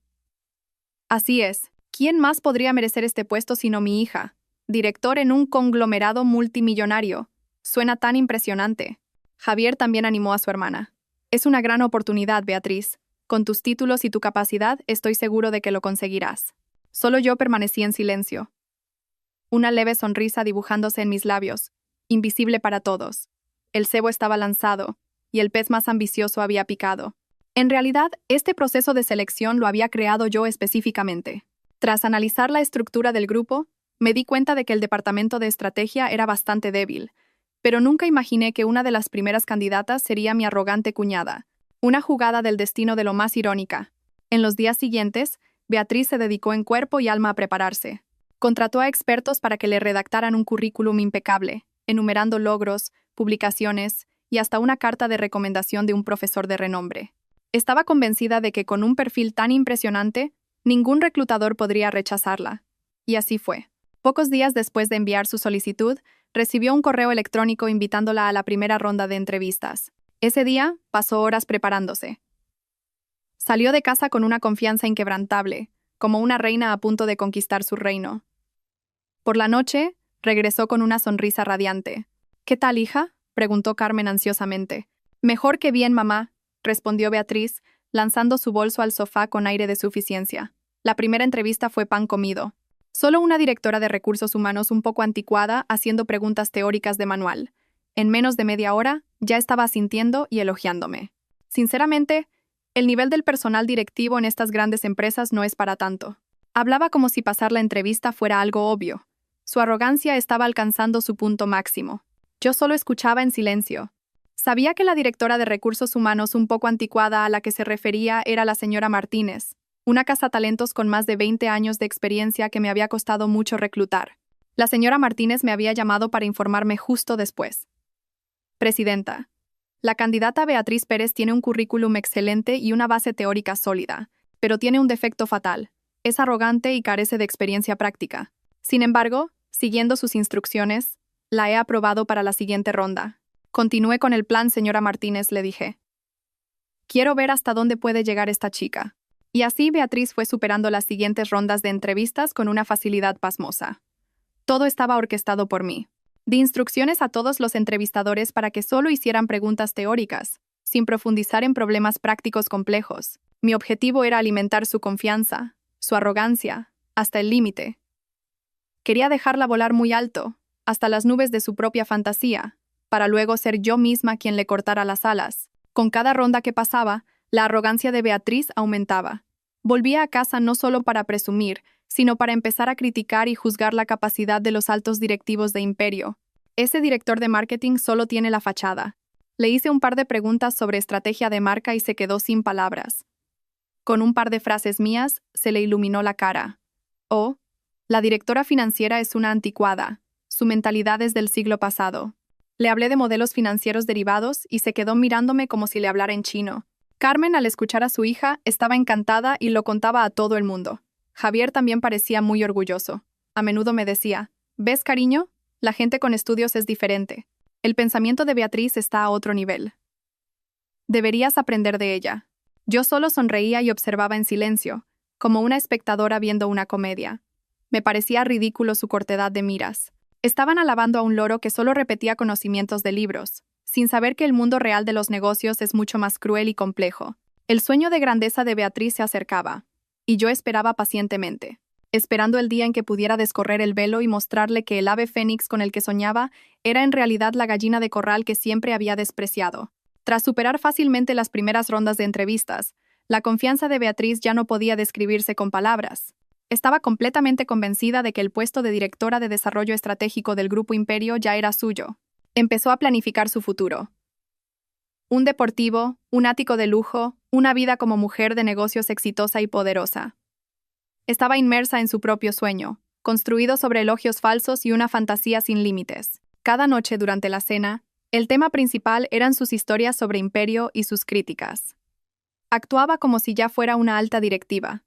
S1: Así es, ¿quién más podría merecer este puesto sino mi hija? Director en un conglomerado multimillonario. Suena tan impresionante. Javier también animó a su hermana. Es una gran oportunidad, Beatriz. Con tus títulos y tu capacidad, estoy seguro de que lo conseguirás. Solo yo permanecí en silencio. Una leve sonrisa dibujándose en mis labios, invisible para todos. El cebo estaba lanzado, y el pez más ambicioso había picado. En realidad, este proceso de selección lo había creado yo específicamente. Tras analizar la estructura del grupo, me di cuenta de que el departamento de estrategia era bastante débil, pero nunca imaginé que una de las primeras candidatas sería mi arrogante cuñada. Una jugada del destino de lo más irónica. En los días siguientes, Beatriz se dedicó en cuerpo y alma a prepararse. Contrató a expertos para que le redactaran un currículum impecable, enumerando logros, publicaciones y hasta una carta de recomendación de un profesor de renombre. Estaba convencida de que con un perfil tan impresionante, ningún reclutador podría rechazarla. Y así fue. Pocos días después de enviar su solicitud, recibió un correo electrónico invitándola a la primera ronda de entrevistas. Ese día pasó horas preparándose. Salió de casa con una confianza inquebrantable, como una reina a punto de conquistar su reino. Por la noche, regresó con una sonrisa radiante. ¿Qué tal, hija?, preguntó Carmen ansiosamente. Mejor que bien, mamá, respondió Beatriz, lanzando su bolso al sofá con aire de suficiencia. La primera entrevista fue pan comido. Solo una directora de recursos humanos un poco anticuada haciendo preguntas teóricas de manual. En menos de media hora, ya estaba asintiendo y elogiándome. Sinceramente, el nivel del personal directivo en estas grandes empresas no es para tanto. Hablaba como si pasar la entrevista fuera algo obvio. Su arrogancia estaba alcanzando su punto máximo. Yo solo escuchaba en silencio. Sabía que la directora de recursos humanos un poco anticuada a la que se refería era la señora Martínez, una cazatalentos con más de 20 años de experiencia que me había costado mucho reclutar. La señora Martínez me había llamado para informarme justo después. Presidenta, la candidata Beatriz Pérez tiene un currículum excelente y una base teórica sólida, pero tiene un defecto fatal. Es arrogante y carece de experiencia práctica. Sin embargo, siguiendo sus instrucciones, la he aprobado para la siguiente ronda. Continúe con el plan, señora Martínez, le dije. Quiero ver hasta dónde puede llegar esta chica. Y así Beatriz fue superando las siguientes rondas de entrevistas con una facilidad pasmosa. Todo estaba orquestado por mí. Di instrucciones a todos los entrevistadores para que solo hicieran preguntas teóricas, sin profundizar en problemas prácticos complejos. Mi objetivo era alimentar su confianza, su arrogancia, hasta el límite. Quería dejarla volar muy alto, hasta las nubes de su propia fantasía, para luego ser yo misma quien le cortara las alas. Con cada ronda que pasaba, la arrogancia de Beatriz aumentaba. Volvía a casa no solo para presumir, sino para empezar a criticar y juzgar la capacidad de los altos directivos de Imperio. Ese director de marketing solo tiene la fachada. Le hice un par de preguntas sobre estrategia de marca y se quedó sin palabras. Con un par de frases mías, se le iluminó la cara. Oh, la directora financiera es una anticuada. Su mentalidad es del siglo pasado. Le hablé de modelos financieros derivados y se quedó mirándome como si le hablara en chino. Carmen, al escuchar a su hija, estaba encantada y lo contaba a todo el mundo. Javier también parecía muy orgulloso. A menudo me decía, ¿ves, cariño? La gente con estudios es diferente. El pensamiento de Beatriz está a otro nivel. Deberías aprender de ella. Yo solo sonreía y observaba en silencio, como una espectadora viendo una comedia. Me parecía ridículo su cortedad de miras. Estaban alabando a un loro que solo repetía conocimientos de libros, sin saber que el mundo real de los negocios es mucho más cruel y complejo. El sueño de grandeza de Beatriz se acercaba, y yo esperaba pacientemente, esperando el día en que pudiera descorrer el velo y mostrarle que el ave fénix con el que soñaba era en realidad la gallina de corral que siempre había despreciado. Tras superar fácilmente las primeras rondas de entrevistas, la confianza de Beatriz ya no podía describirse con palabras. Estaba completamente convencida de que el puesto de directora de desarrollo estratégico del Grupo Imperio ya era suyo. Empezó a planificar su futuro. Un deportivo, un ático de lujo, una vida como mujer de negocios exitosa y poderosa. Estaba inmersa en su propio sueño, construido sobre elogios falsos y una fantasía sin límites. Cada noche durante la cena, el tema principal eran sus historias sobre Imperio y sus críticas. Actuaba como si ya fuera una alta directiva.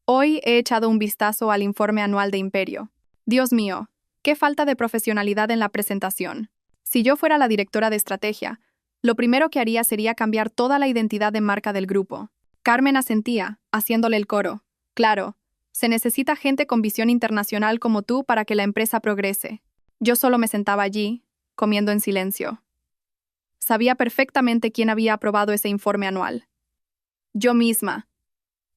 S1: Hoy he echado un vistazo al informe anual de Imperio. Dios mío, qué falta de profesionalidad en la presentación. Si yo fuera la directora de estrategia, lo primero que haría sería cambiar toda la identidad de marca del grupo. Carmen asentía, haciéndole el coro. Claro, se necesita gente con visión internacional como tú para que la empresa progrese. Yo solo me sentaba allí, comiendo en silencio. Sabía perfectamente quién había aprobado ese informe anual. Yo misma.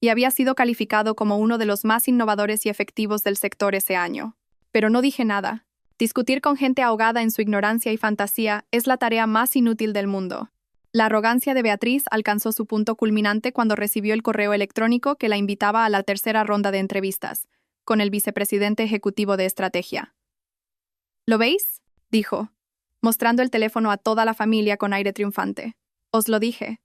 S1: Y había sido calificado como uno de los más innovadores y efectivos del sector ese año. Pero no dije nada. Discutir con gente ahogada en su ignorancia y fantasía es la tarea más inútil del mundo. La arrogancia de Beatriz alcanzó su punto culminante cuando recibió el correo electrónico que la invitaba a la tercera ronda de entrevistas, con el vicepresidente ejecutivo de estrategia. ¿Lo veis?, dijo, mostrando el teléfono a toda la familia con aire triunfante. Os lo dije.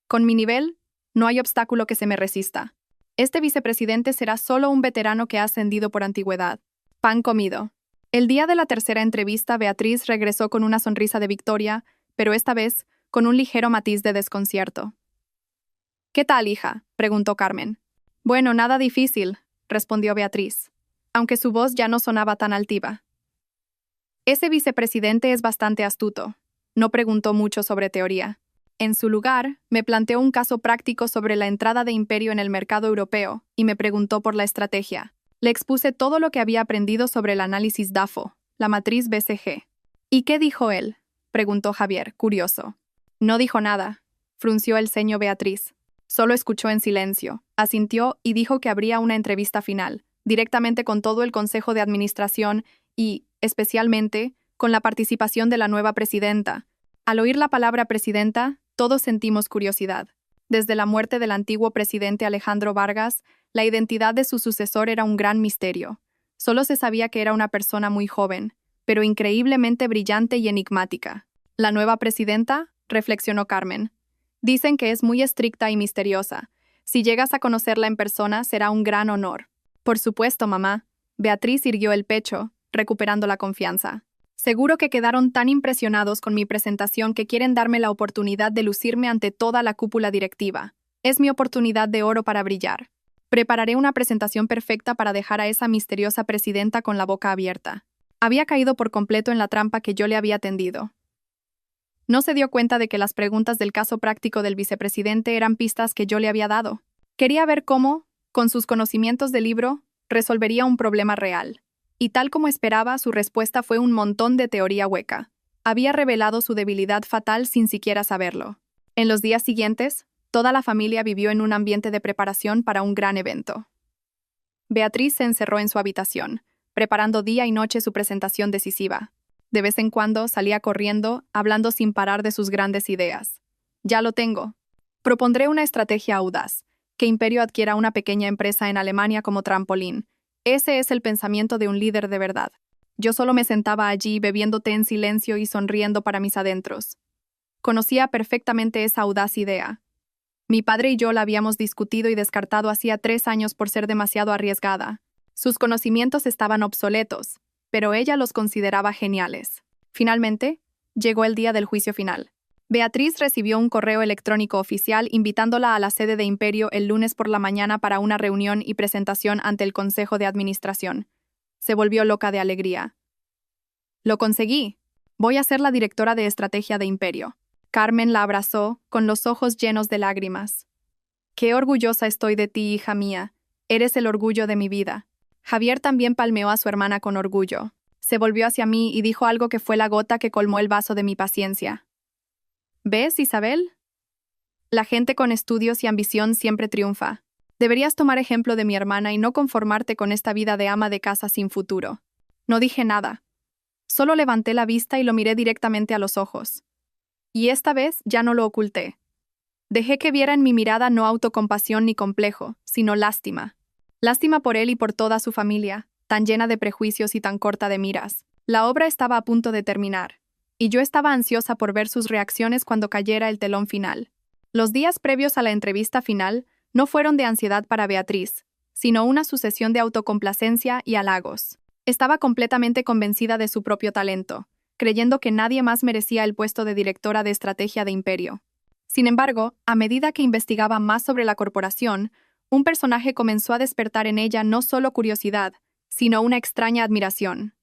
S1: Con mi nivel, no hay obstáculo que se me resista. Este vicepresidente será solo un veterano que ha ascendido por antigüedad. Pan comido. El día de la tercera entrevista, Beatriz regresó con una sonrisa de victoria, pero esta vez con un ligero matiz de desconcierto. ¿Qué tal, hija?, preguntó Carmen. Bueno, nada difícil, respondió Beatriz, aunque su voz ya no sonaba tan altiva. Ese vicepresidente es bastante astuto. No preguntó mucho sobre teoría. En su lugar, me planteó un caso práctico sobre la entrada de Imperio en el mercado europeo y me preguntó por la estrategia. Le expuse todo lo que había aprendido sobre el análisis DAFO, la matriz BCG. ¿Y qué dijo él?, preguntó Javier, curioso. No dijo nada, frunció el ceño Beatriz. Solo escuchó en silencio, asintió y dijo que habría una entrevista final, directamente con todo el Consejo de Administración y, especialmente, con la participación de la nueva presidenta. Al oír la palabra presidenta, todos sentimos curiosidad. Desde la muerte del antiguo presidente Alejandro Vargas, la identidad de su sucesor era un gran misterio. Solo se sabía que era una persona muy joven, pero increíblemente brillante y enigmática. La nueva presidenta, reflexionó Carmen. Dicen que es muy estricta y misteriosa. Si llegas a conocerla en persona, será un gran honor. Por supuesto, mamá. Beatriz irguió el pecho, recuperando la confianza. Seguro que quedaron tan impresionados con mi presentación que quieren darme la oportunidad de lucirme ante toda la cúpula directiva. Es mi oportunidad de oro para brillar. Prepararé una presentación perfecta para dejar a esa misteriosa presidenta con la boca abierta. Había caído por completo en la trampa que yo le había tendido. No se dio cuenta de que las preguntas del caso práctico del vicepresidente eran pistas que yo le había dado. Quería ver cómo, con sus conocimientos de libro, resolvería un problema real. Y tal como esperaba, su respuesta fue un montón de teoría hueca. Había revelado su debilidad fatal sin siquiera saberlo. En los días siguientes, toda la familia vivió en un ambiente de preparación para un gran evento. Beatriz se encerró en su habitación, preparando día y noche su presentación decisiva. De vez en cuando salía corriendo, hablando sin parar de sus grandes ideas. Ya lo tengo. Propondré una estrategia audaz, que Imperio adquiera una pequeña empresa en Alemania como trampolín. Ese es el pensamiento de un líder de verdad. Yo solo me sentaba allí bebiendo té en silencio y sonriendo para mis adentros. Conocía perfectamente esa audaz idea. Mi padre y yo la habíamos discutido y descartado hacía 3 años por ser demasiado arriesgada. Sus conocimientos estaban obsoletos, pero ella los consideraba geniales. Finalmente, llegó el día del juicio final. Beatriz recibió un correo electrónico oficial invitándola a la sede de Imperio el lunes por la mañana para una reunión y presentación ante el Consejo de Administración. Se volvió loca de alegría. «Lo conseguí. Voy a ser la directora de estrategia de Imperio». Carmen la abrazó, con los ojos llenos de lágrimas. «Qué orgullosa estoy de ti, hija mía. Eres el orgullo de mi vida». Javier también palmeó a su hermana con orgullo. Se volvió hacia mí y dijo algo que fue la gota que colmó el vaso de mi paciencia. «¿Ves, Isabel? La gente con estudios y ambición siempre triunfa. Deberías tomar ejemplo de mi hermana y no conformarte con esta vida de ama de casa sin futuro». No dije nada. Solo levanté la vista y lo miré directamente a los ojos. Y esta vez ya no lo oculté. Dejé que viera en mi mirada no autocompasión ni complejo, sino lástima. Lástima por él y por toda su familia, tan llena de prejuicios y tan corta de miras. La obra estaba a punto de terminar, y yo estaba ansiosa por ver sus reacciones cuando cayera el telón final. Los días previos a la entrevista final no fueron de ansiedad para Beatriz, sino una sucesión de autocomplacencia y halagos. Estaba completamente convencida de su propio talento, creyendo que nadie más merecía el puesto de directora de estrategia de Imperio. Sin embargo, a medida que investigaba más sobre la corporación, un personaje comenzó a despertar en ella no solo curiosidad, sino una extraña admiración.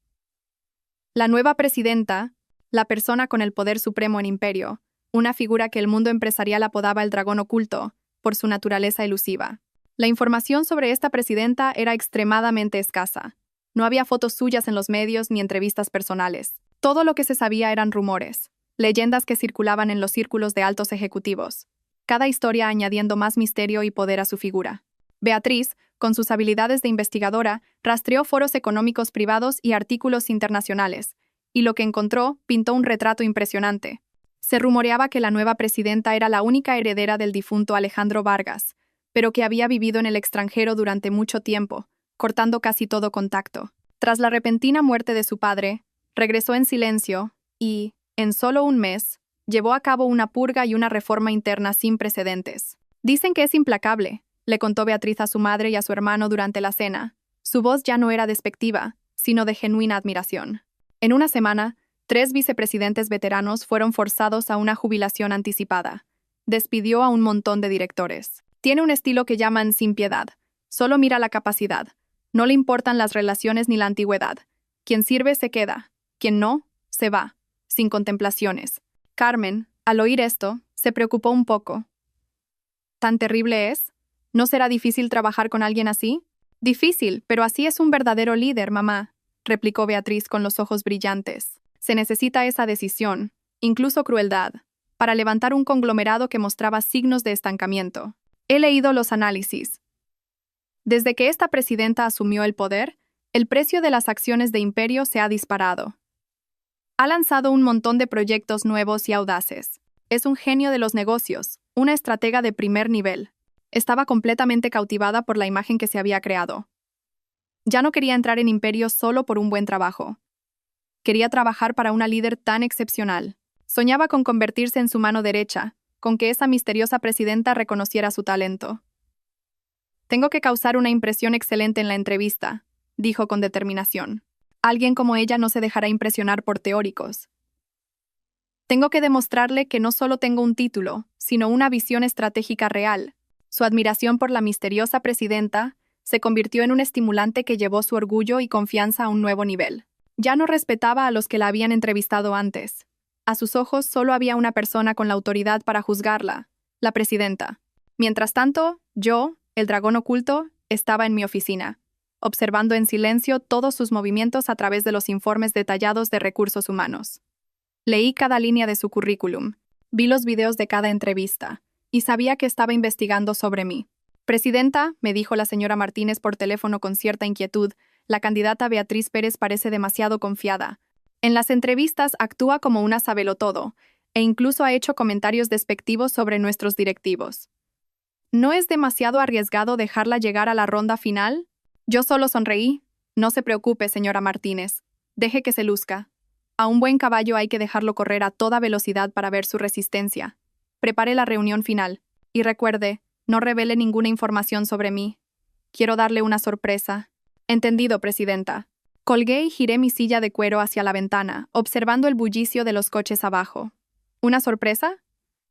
S1: La nueva presidenta, la persona con el poder supremo en Imperio, una figura que el mundo empresarial apodaba el dragón oculto, por su naturaleza elusiva. La información sobre esta presidenta era extremadamente escasa. No había fotos suyas en los medios ni entrevistas personales. Todo lo que se sabía eran rumores, leyendas que circulaban en los círculos de altos ejecutivos. Cada historia añadiendo más misterio y poder a su figura. Beatriz, con sus habilidades de investigadora, rastreó foros económicos privados y artículos internacionales, y lo que encontró pintó un retrato impresionante. Se rumoreaba que la nueva presidenta era la única heredera del difunto Alejandro Vargas, pero que había vivido en el extranjero durante mucho tiempo, cortando casi todo contacto. Tras la repentina muerte de su padre, regresó en silencio y, en solo un mes, llevó a cabo una purga y una reforma interna sin precedentes. «Dicen que es implacable», le contó Beatriz a su madre y a su hermano durante la cena. Su voz ya no era despectiva, sino de genuina admiración. En una semana, 3 vicepresidentes veteranos fueron forzados a una jubilación anticipada. Despidió a un montón de directores. Tiene un estilo que llaman sin piedad. Solo mira la capacidad. No le importan las relaciones ni la antigüedad. Quien sirve se queda. Quien no, se va, sin contemplaciones. Carmen, al oír esto, se preocupó un poco. ¿Tan terrible es? ¿No será difícil trabajar con alguien así? Difícil, pero así es un verdadero líder, mamá, replicó Beatriz con los ojos brillantes. Se necesita esa decisión, incluso crueldad, para levantar un conglomerado que mostraba signos de estancamiento. He leído los análisis. Desde que esta presidenta asumió el poder, el precio de las acciones de Imperio se ha disparado. Ha lanzado un montón de proyectos nuevos y audaces. Es un genio de los negocios, una estratega de primer nivel. Estaba completamente cautivada por la imagen que se había creado. Ya no quería entrar en Imperio solo por un buen trabajo. Quería trabajar para una líder tan excepcional. Soñaba con convertirse en su mano derecha, con que esa misteriosa presidenta reconociera su talento. Tengo que causar una impresión excelente en la entrevista, dijo con determinación. Alguien como ella no se dejará impresionar por teóricos. Tengo que demostrarle que no solo tengo un título, sino una visión estratégica real. Su admiración por la misteriosa presidenta se convirtió en un estimulante que llevó su orgullo y confianza a un nuevo nivel. Ya no respetaba a los que la habían entrevistado antes. A sus ojos solo había una persona con la autoridad para juzgarla, la presidenta. Mientras tanto, yo, el dragón oculto, estaba en mi oficina, observando en silencio todos sus movimientos a través de los informes detallados de recursos humanos. Leí cada línea de su currículum, vi los videos de cada entrevista, y sabía que estaba investigando sobre mí. Presidenta, me dijo la señora Martínez por teléfono con cierta inquietud, la candidata Beatriz Pérez parece demasiado confiada. En las entrevistas actúa como una sabelotodo, e incluso ha hecho comentarios despectivos sobre nuestros directivos. ¿No es demasiado arriesgado dejarla llegar a la ronda final? Yo solo sonreí. No se preocupe, señora Martínez. Deje que se luzca. A un buen caballo hay que dejarlo correr a toda velocidad para ver su resistencia. Prepare la reunión final. Y recuerde, no revele ninguna información sobre mí. Quiero darle una sorpresa. Entendido, presidenta. Colgué y giré mi silla de cuero hacia la ventana, observando el bullicio de los coches abajo. ¿Una sorpresa?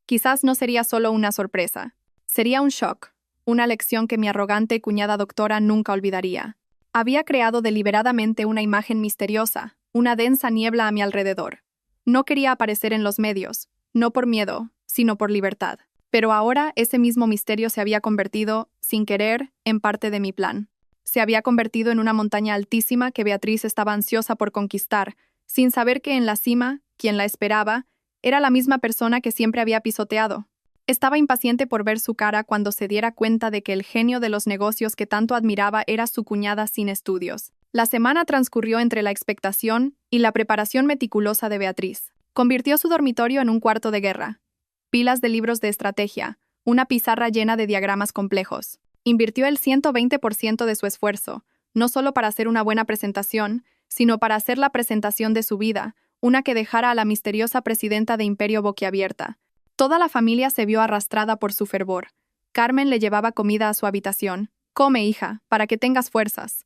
S1: Quizás no sería solo una sorpresa. Sería un shock, una lección que mi arrogante cuñada doctora nunca olvidaría. Había creado deliberadamente una imagen misteriosa, una densa niebla a mi alrededor. No quería aparecer en los medios, no por miedo, sino por libertad. Pero ahora ese mismo misterio se había convertido, sin querer, en parte de mi plan. Se había convertido en una montaña altísima que Beatriz estaba ansiosa por conquistar, sin saber que en la cima, quien la esperaba, era la misma persona que siempre había pisoteado. Estaba impaciente por ver su cara cuando se diera cuenta de que el genio de los negocios que tanto admiraba era su cuñada sin estudios. La semana transcurrió entre la expectación y la preparación meticulosa de Beatriz. Convirtió su dormitorio en un cuarto de guerra. Pilas de libros de estrategia, una pizarra llena de diagramas complejos. Invirtió el 120% de su esfuerzo, no solo para hacer una buena presentación, sino para hacer la presentación de su vida, una que dejara a la misteriosa presidenta de Imperio boquiabierta. Toda la familia se vio arrastrada por su fervor. Carmen le llevaba comida a su habitación. «Come, hija, para que tengas fuerzas».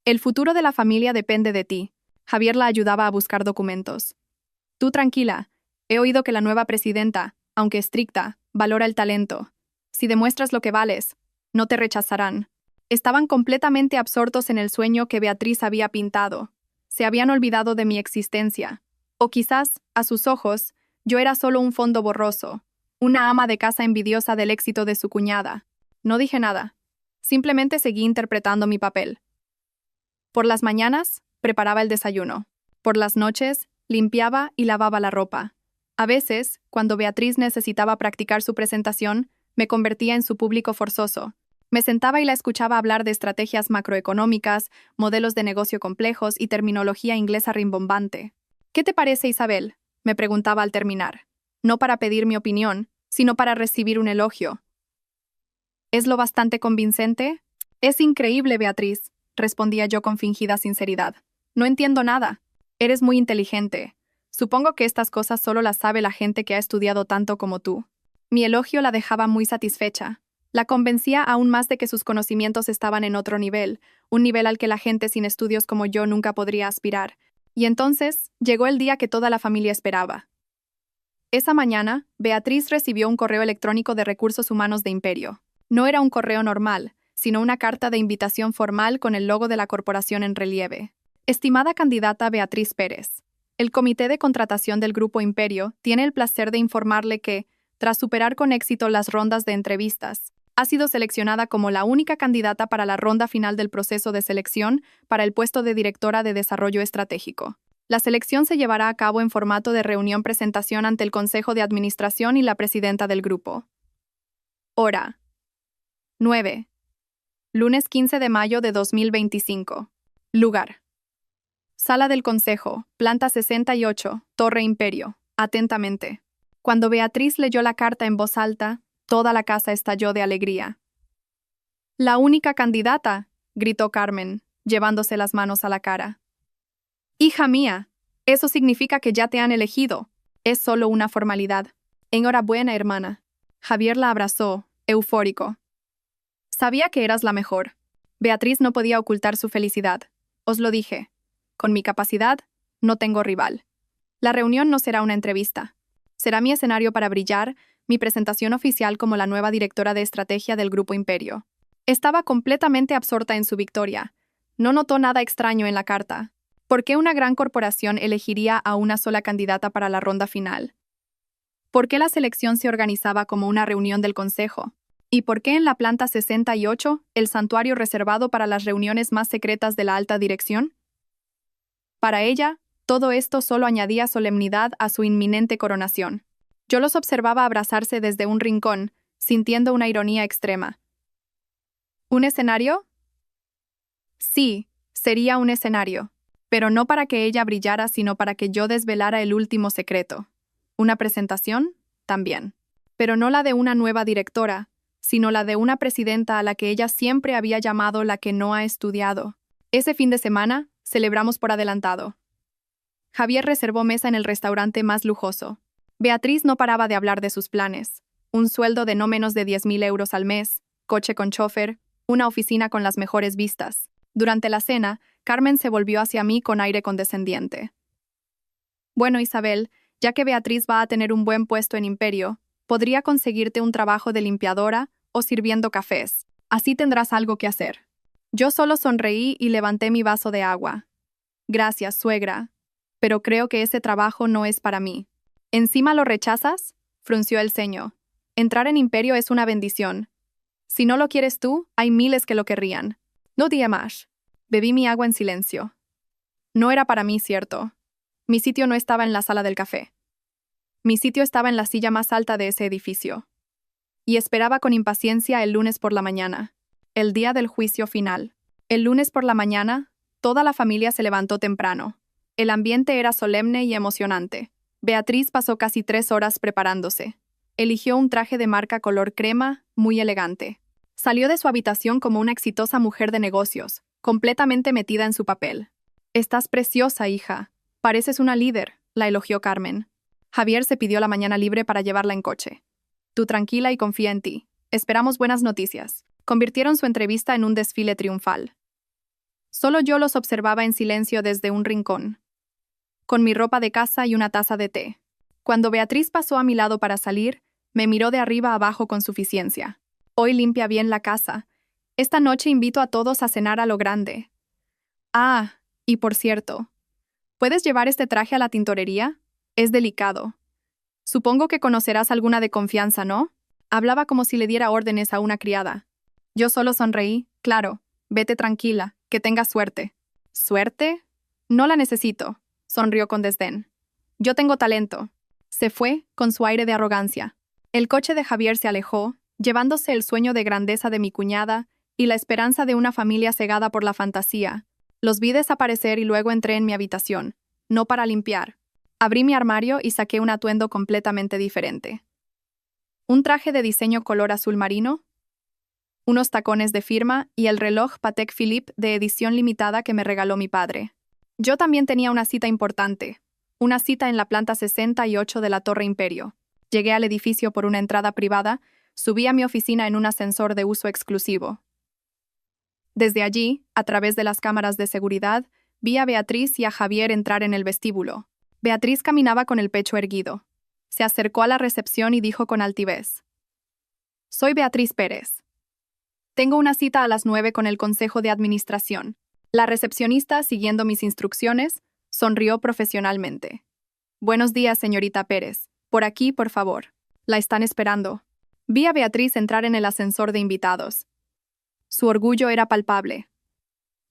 S1: El futuro de la familia depende de ti. Javier la ayudaba a buscar documentos. Tú tranquila. He oído que la nueva presidenta, aunque estricta, valora el talento. Si demuestras lo que vales, no te rechazarán. Estaban completamente absortos en el sueño que Beatriz había pintado. Se habían olvidado de mi existencia. O quizás, a sus ojos, yo era solo un fondo borroso, una ama de casa envidiosa del éxito de su cuñada. No dije nada. Simplemente seguí interpretando mi papel. Por las mañanas, preparaba el desayuno. Por las noches, limpiaba y lavaba la ropa. A veces, cuando Beatriz necesitaba practicar su presentación, me convertía en su público forzoso. Me sentaba y la escuchaba hablar de estrategias macroeconómicas, modelos de negocio complejos y terminología inglesa rimbombante. ¿Qué te parece, Isabel?, me preguntaba al terminar. No para pedir mi opinión, sino para recibir un elogio. ¿Es lo bastante convincente? Es increíble, Beatriz, respondía yo con fingida sinceridad. No entiendo nada. Eres muy inteligente. Supongo que estas cosas solo las sabe la gente que ha estudiado tanto como tú. Mi elogio la dejaba muy satisfecha. La convencía aún más de que sus conocimientos estaban en otro nivel, un nivel al que la gente sin estudios como yo nunca podría aspirar. Y entonces llegó el día que toda la familia esperaba. Esa mañana, Beatriz recibió un correo electrónico de Recursos Humanos de Imperio. No era un correo normal, sino una carta de invitación formal con el logo de la corporación en relieve. Estimada candidata Beatriz Pérez, el Comité de Contratación del Grupo Imperio tiene el placer de informarle que, tras superar con éxito las rondas de entrevistas, ha sido seleccionada como la única candidata para la ronda final del proceso de selección para el puesto de directora de Desarrollo Estratégico. La selección se llevará a cabo en formato de reunión-presentación ante el Consejo de Administración y la presidenta del grupo. Hora: 9. Lunes 15 de mayo de 2025. Lugar: Sala del Consejo, planta 68, Torre Imperio. Atentamente. Cuando Beatriz leyó la carta en voz alta, toda la casa estalló de alegría. «La única candidata», gritó Carmen, llevándose las manos a la cara. «Hija mía, eso significa que ya te han elegido. Es solo una formalidad. Enhorabuena, hermana». Javier la abrazó, eufórico. «Sabía que eras la mejor». Beatriz no podía ocultar su felicidad. «Os lo dije. Con mi capacidad, no tengo rival. La reunión no será una entrevista. Será mi escenario para brillar, mi presentación oficial como la nueva directora de estrategia del Grupo Imperio». Estaba completamente absorta en su victoria. No notó nada extraño en la carta. ¿Por qué una gran corporación elegiría a una sola candidata para la ronda final? ¿Por qué la selección se organizaba como una reunión del consejo? ¿Y por qué en la planta 68, el santuario reservado para las reuniones más secretas de la alta dirección? Para ella, todo esto solo añadía solemnidad a su inminente coronación. Yo los observaba abrazarse desde un rincón, sintiendo una ironía extrema. ¿Un escenario? Sí, sería un escenario, pero no para que ella brillara, sino para que yo desvelara el último secreto. ¿Una presentación? También. Pero no la de una nueva directora, sino la de una presidenta a la que ella siempre había llamado la que no ha estudiado. Ese fin de semana, celebramos por adelantado. Javier reservó mesa en el restaurante más lujoso. Beatriz no paraba de hablar de sus planes. Un sueldo de no menos de 10.000 euros al mes, coche con chofer, una oficina con las mejores vistas. Durante la cena, Carmen se volvió hacia mí con aire condescendiente. «Bueno, Isabel, ya que Beatriz va a tener un buen puesto en Imperio, podría conseguirte un trabajo de limpiadora o sirviendo cafés. Así tendrás algo que hacer». Yo solo sonreí y levanté mi vaso de agua. «Gracias, suegra, pero creo que ese trabajo no es para mí». «¿Encima lo rechazas?», frunció el ceño. «Entrar en Imperio es una bendición. Si no lo quieres tú, hay miles que lo querrían». No dije más. Bebí mi agua en silencio. No era para mí, cierto. Mi sitio no estaba en la sala del café. Mi sitio estaba en la silla más alta de ese edificio. Y esperaba con impaciencia el lunes por la mañana, el día del juicio final. El lunes por la mañana, toda la familia se levantó temprano. El ambiente era solemne y emocionante. Beatriz pasó casi 3 horas preparándose. Eligió un traje de marca color crema, muy elegante. Salió de su habitación como una exitosa mujer de negocios, completamente metida en su papel. «Estás preciosa, hija. Pareces una líder», la elogió Carmen. Javier se pidió la mañana libre para llevarla en coche. «Tú tranquila y confía en ti. Esperamos buenas noticias». Convirtieron su entrevista en un desfile triunfal. Solo yo los observaba en silencio desde un rincón, con mi ropa de casa y una taza de té. Cuando Beatriz pasó a mi lado para salir, me miró de arriba a abajo con suficiencia. «Hoy limpia bien la casa. Esta noche invito a todos a cenar a lo grande. Ah, y por cierto, ¿puedes llevar este traje a la tintorería? Es delicado. Supongo que conocerás alguna de confianza, ¿no?». Hablaba como si le diera órdenes a una criada. Yo solo sonreí. «Claro, vete tranquila, que tengas suerte». «¿Suerte? No la necesito», sonrió con desdén. «Yo tengo talento». Se fue, con su aire de arrogancia. El coche de Javier se alejó, llevándose el sueño de grandeza de mi cuñada y la esperanza de una familia cegada por la fantasía. Los vi desaparecer y luego entré en mi habitación, no para limpiar. Abrí mi armario y saqué un atuendo completamente diferente. Un traje de diseño color azul marino, unos tacones de firma y el reloj Patek Philippe de edición limitada que me regaló mi padre. Yo también tenía una cita importante, una cita en la planta 68 de la Torre Imperio. Llegué al edificio por una entrada privada, subí a mi oficina en un ascensor de uso exclusivo. Desde allí, a través de las cámaras de seguridad, vi a Beatriz y a Javier entrar en el vestíbulo. Beatriz caminaba con el pecho erguido. Se acercó a la recepción y dijo con altivez: «Soy Beatriz Pérez. Tengo una cita a las 9 con el Consejo de Administración. La recepcionista, siguiendo mis instrucciones, sonrió profesionalmente. Buenos días, señorita Pérez. Por aquí, por favor. La están esperando. Vi a Beatriz entrar en el ascensor de invitados. Su orgullo era palpable.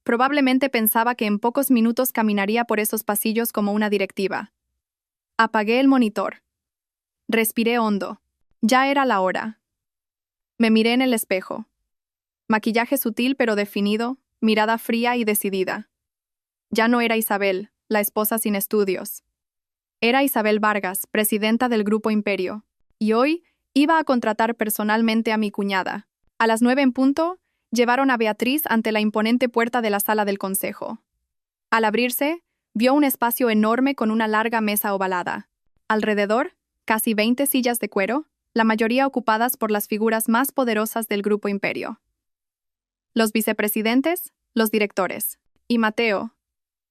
S1: Probablemente pensaba que en pocos minutos caminaría por esos pasillos como una directiva. Apagué el monitor. Respiré hondo. Ya era la hora. Me miré en el espejo. Maquillaje sutil pero definido, mirada fría y decidida. Ya no era Isabel, la esposa sin estudios. Era Isabel Vargas, presidenta del Grupo Imperio, y hoy iba a contratar personalmente a mi cuñada. A las 9 en punto, llevaron a Beatriz ante la imponente puerta de la sala del consejo. Al abrirse, vio un espacio enorme con una larga mesa ovalada. Alrededor, casi 20 sillas de cuero, la mayoría ocupadas por las figuras más poderosas del Grupo Imperio. Los vicepresidentes, los directores, y Mateo,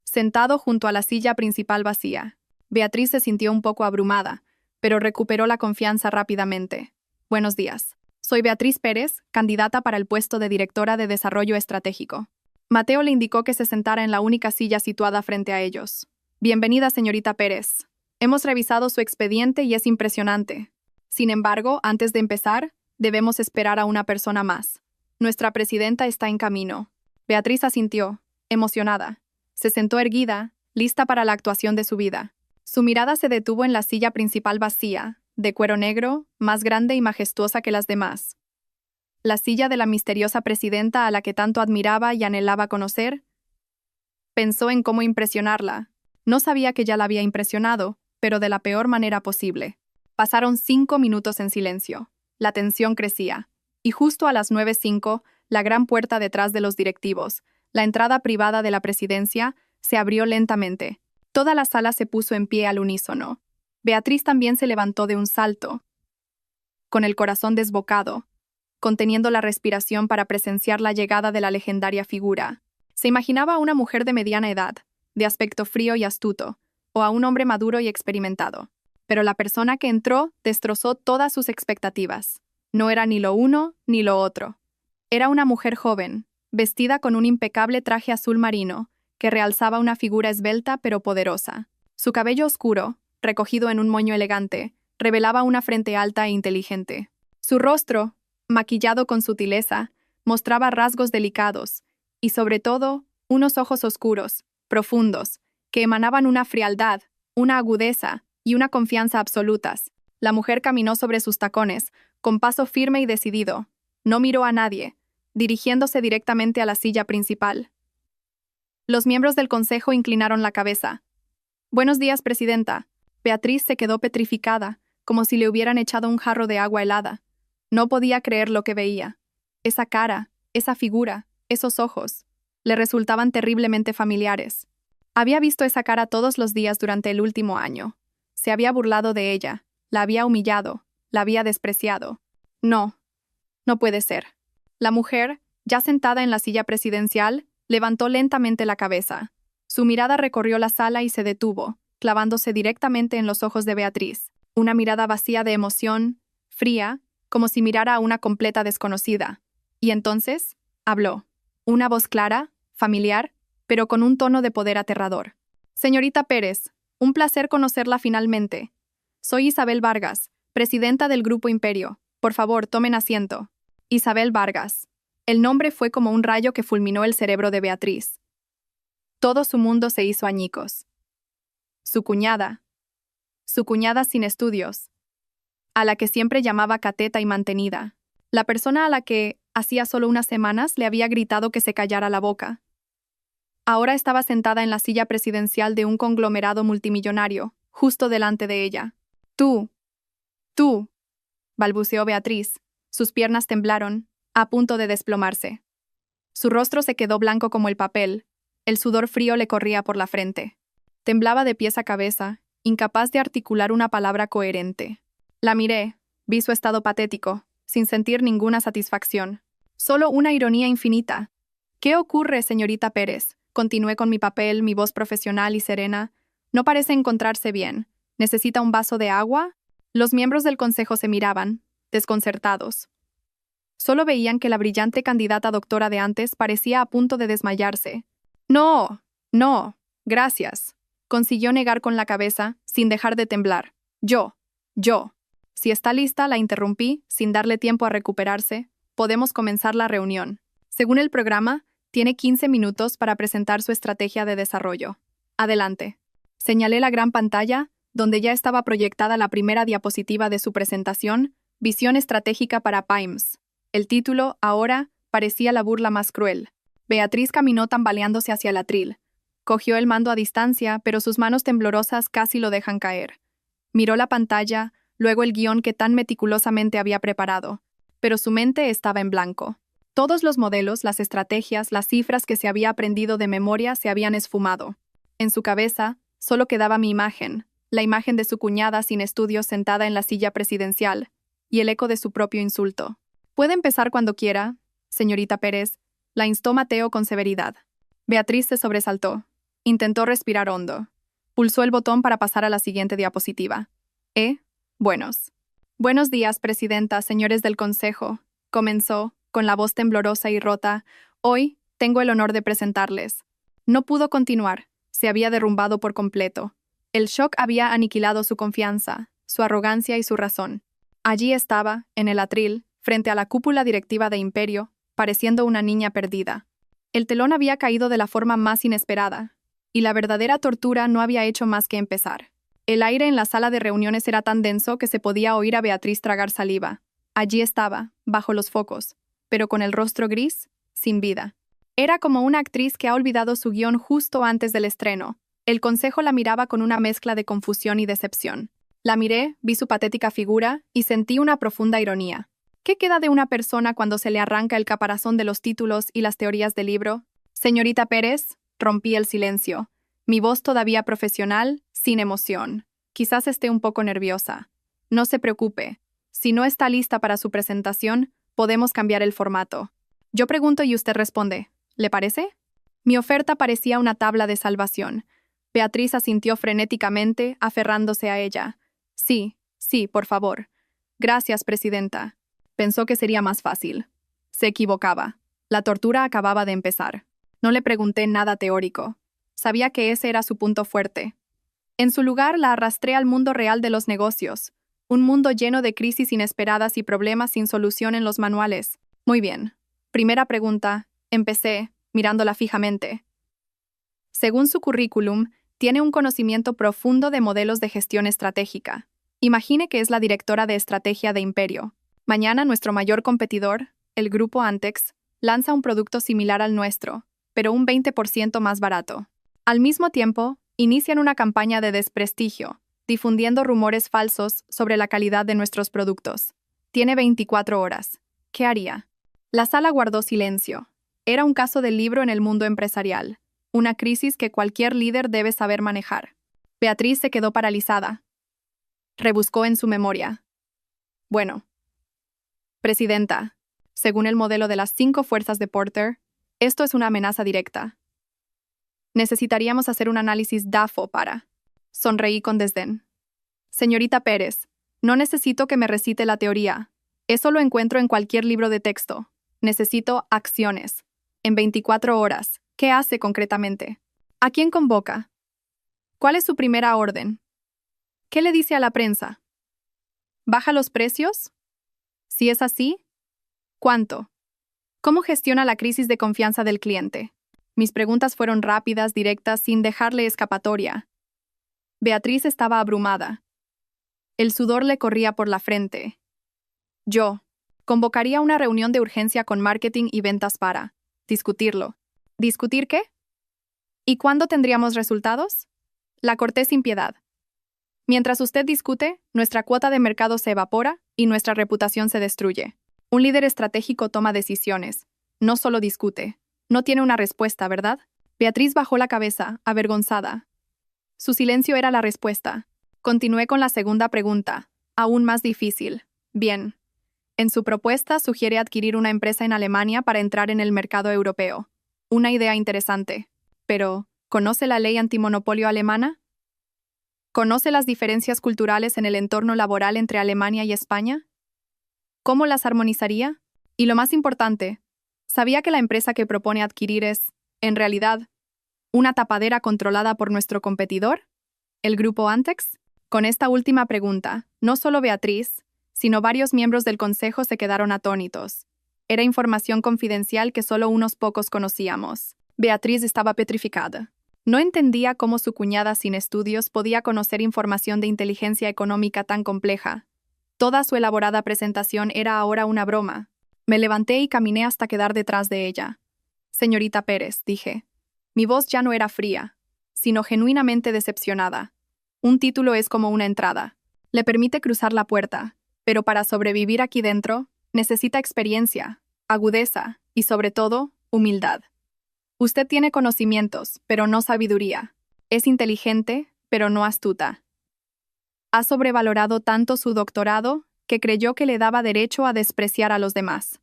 S1: sentado junto a la silla principal vacía. Beatriz se sintió un poco abrumada, pero recuperó la confianza rápidamente. Buenos días. Soy Beatriz Pérez, candidata para el puesto de directora de Desarrollo Estratégico. Mateo le indicó que se sentara en la única silla situada frente a ellos. Bienvenida, señorita Pérez. Hemos revisado su expediente y es impresionante. Sin embargo, antes de empezar, debemos esperar a una persona más. Nuestra presidenta está en camino. Beatriz asintió, emocionada. Se sentó erguida, lista para la actuación de su vida. Su mirada se detuvo en la silla principal vacía, de cuero negro, más grande y majestuosa que las demás. La silla de la misteriosa presidenta a la que tanto admiraba y anhelaba conocer. Pensó en cómo impresionarla. No sabía que ya la había impresionado, pero de la peor manera posible. Pasaron 5 minutos en silencio. La tensión crecía. Y justo a las 9:05, la gran puerta detrás de los directivos, la entrada privada de la presidencia, se abrió lentamente. Toda la sala se puso en pie al unísono. Beatriz también se levantó de un salto, con el corazón desbocado, conteniendo la respiración para presenciar la llegada de la legendaria figura. Se imaginaba a una mujer de mediana edad, de aspecto frío y astuto, o a un hombre maduro y experimentado. Pero la persona que entró destrozó todas sus expectativas. No era ni lo uno ni lo otro. Era una mujer joven, vestida con un impecable traje azul marino, que realzaba una figura esbelta pero poderosa. Su cabello oscuro, recogido en un moño elegante, revelaba una frente alta e inteligente. Su rostro, maquillado con sutileza, mostraba rasgos delicados, y sobre todo, unos ojos oscuros, profundos, que emanaban una frialdad, una agudeza y una confianza absolutas. La mujer caminó sobre sus tacones, con paso firme y decidido. No miró a nadie, dirigiéndose directamente a la silla principal. Los miembros del consejo inclinaron la cabeza. Buenos días, presidenta. Beatriz se quedó petrificada, como si le hubieran echado un jarro de agua helada. No podía creer lo que veía. Esa cara, esa figura, esos ojos, le resultaban terriblemente familiares. Había visto esa cara todos los días durante el último año. Se había burlado de ella, la había humillado, la había despreciado. No, no puede ser. La mujer, ya sentada en la silla presidencial, levantó lentamente la cabeza. Su mirada recorrió la sala y se detuvo, clavándose directamente en los ojos de Beatriz. Una mirada vacía de emoción, fría, como si mirara a una completa desconocida. Y entonces, habló. Una voz clara, familiar, pero con un tono de poder aterrador. Señorita Pérez, un placer conocerla finalmente. Soy Isabel Vargas, presidenta del Grupo Imperio. Por favor, tomen asiento. Isabel Vargas. El nombre fue como un rayo que fulminó el cerebro de Beatriz. Todo su mundo se hizo añicos. Su cuñada sin estudios, a la que siempre llamaba cateta y mantenida, la persona a la que, hacía solo unas semanas, le había gritado que se callara la boca. Ahora estaba sentada en la silla presidencial de un conglomerado multimillonario, justo delante de ella. Tú, balbuceó Beatriz. Sus piernas temblaron, a punto de desplomarse. Su rostro se quedó blanco como el papel, el sudor frío le corría por la frente. Temblaba de pies a cabeza, incapaz de articular una palabra coherente. La miré, vi su estado patético, sin sentir ninguna satisfacción. Solo una ironía infinita. ¿Qué ocurre, señorita Pérez? Continué con mi papel, mi voz profesional y serena. No parece encontrarse bien. ¿Necesita un vaso de agua? Los miembros del consejo se miraban, desconcertados. Solo veían que la brillante candidata doctora de antes parecía a punto de desmayarse. No, no, gracias. Consiguió negar con la cabeza, sin dejar de temblar. Yo. Si está lista, la interrumpí, sin darle tiempo a recuperarse. Podemos comenzar la reunión. Según el programa, tiene 15 minutos para presentar su estrategia de desarrollo. Adelante. Señalé la gran pantalla, donde ya estaba proyectada la primera diapositiva de su presentación, Visión Estratégica para PIMES. El título, ahora, parecía la burla más cruel. Beatriz caminó tambaleándose hacia el atril. Cogió el mando a distancia, pero sus manos temblorosas casi lo dejan caer. Miró la pantalla, luego el guión que tan meticulosamente había preparado, pero su mente estaba en blanco. Todos los modelos, las estrategias, las cifras que se había aprendido de memoria se habían esfumado. En su cabeza, solo quedaba mi imagen, la imagen de su cuñada sin estudios sentada en la silla presidencial, y el eco de su propio insulto. «Puede empezar cuando quiera, señorita Pérez», la instó Mateo con severidad. Beatriz se sobresaltó. Intentó respirar hondo. Pulsó el botón para pasar a la siguiente diapositiva. Buenos días, presidenta, señores del Consejo. Comenzó, con la voz temblorosa y rota. Hoy, tengo el honor de presentarles. No pudo continuar. Se había derrumbado por completo. El shock había aniquilado su confianza, su arrogancia y su razón. Allí estaba, en el atril, frente a la cúpula directiva de Imperio, pareciendo una niña perdida. El telón había caído de la forma más inesperada, y la verdadera tortura no había hecho más que empezar. El aire en la sala de reuniones era tan denso que se podía oír a Beatriz tragar saliva. Allí estaba, bajo los focos, pero con el rostro gris, sin vida. Era como una actriz que ha olvidado su guión justo antes del estreno. El consejo la miraba con una mezcla de confusión y decepción. La miré, vi su patética figura y sentí una profunda ironía. ¿Qué queda de una persona cuando se le arranca el caparazón de los títulos y las teorías del libro? Señorita Pérez, rompí el silencio. Mi voz todavía profesional, sin emoción. Quizás esté un poco nerviosa. No se preocupe. Si no está lista para su presentación, podemos cambiar el formato. Yo pregunto y usted responde. ¿Le parece? Mi oferta parecía una tabla de salvación. Beatriz asintió frenéticamente, aferrándose a ella. Sí, por favor. Gracias, presidenta. Pensó que sería más fácil. Se equivocaba. La tortura acababa de empezar. No le pregunté nada teórico. Sabía que ese era su punto fuerte. En su lugar, la arrastré al mundo real de los negocios. Un mundo lleno de crisis inesperadas y problemas sin solución en los manuales. Muy bien. Primera pregunta. Empecé, mirándola fijamente. Según su currículum, tiene un conocimiento profundo de modelos de gestión estratégica. Imagine que es la directora de estrategia de Imperio. Mañana nuestro mayor competidor, el grupo Antex, lanza un producto similar al nuestro, pero un 20% más barato. Al mismo tiempo, inician una campaña de desprestigio, difundiendo rumores falsos sobre la calidad de nuestros productos. Tiene 24 horas. ¿Qué haría? La sala guardó silencio. Era un caso de libro en el mundo empresarial, una crisis que cualquier líder debe saber manejar. Beatriz se quedó paralizada. Rebuscó en su memoria. Bueno. Presidenta, según el modelo de las 5 fuerzas de Porter, esto es una amenaza directa. Necesitaríamos hacer un análisis DAFO para... Sonreí con desdén. Señorita Pérez, no necesito que me recite la teoría. Eso lo encuentro en cualquier libro de texto. Necesito acciones. En 24 horas, ¿qué hace concretamente? ¿A quién convoca? ¿Cuál es su primera orden? ¿Qué le dice a la prensa? ¿Baja los precios? Si es así, ¿cuánto? ¿Cómo gestiona la crisis de confianza del cliente? Mis preguntas fueron rápidas, directas, sin dejarle escapatoria. Beatriz estaba abrumada. El sudor le corría por la frente. Yo convocaría una reunión de urgencia con marketing y ventas para discutirlo. ¿Discutir qué? ¿Y cuándo tendríamos resultados? La corté sin piedad. Mientras usted discute, nuestra cuota de mercado se evapora y nuestra reputación se destruye. Un líder estratégico toma decisiones, no solo discute. No tiene una respuesta, ¿verdad? Beatriz bajó la cabeza, avergonzada. Su silencio era la respuesta. Continué con la segunda pregunta, aún más difícil. Bien. En su propuesta sugiere adquirir una empresa en Alemania para entrar en el mercado europeo. Una idea interesante. Pero, ¿conoce la ley antimonopolio alemana? ¿Conoce las diferencias culturales en el entorno laboral entre Alemania y España? ¿Cómo las armonizaría? Y lo más importante, ¿sabía que la empresa que propone adquirir es, en realidad, ¿Una tapadera controlada por nuestro competidor? ¿El grupo Antex? Con esta última pregunta, no solo Beatriz, sino varios miembros del consejo se quedaron atónitos. Era información confidencial que solo unos pocos conocíamos. Beatriz estaba petrificada. No entendía cómo su cuñada sin estudios podía conocer información de inteligencia económica tan compleja. Toda su elaborada presentación era ahora una broma. Me levanté y caminé hasta quedar detrás de ella. Señorita Pérez, dije. Mi voz ya no era fría, sino genuinamente decepcionada. Un título es como una entrada. Le permite cruzar la puerta, pero para sobrevivir aquí dentro, necesita experiencia, agudeza y, sobre todo, humildad. Usted tiene conocimientos, pero no sabiduría. Es inteligente, pero no astuta. Ha sobrevalorado tanto su doctorado que creyó que le daba derecho a despreciar a los demás.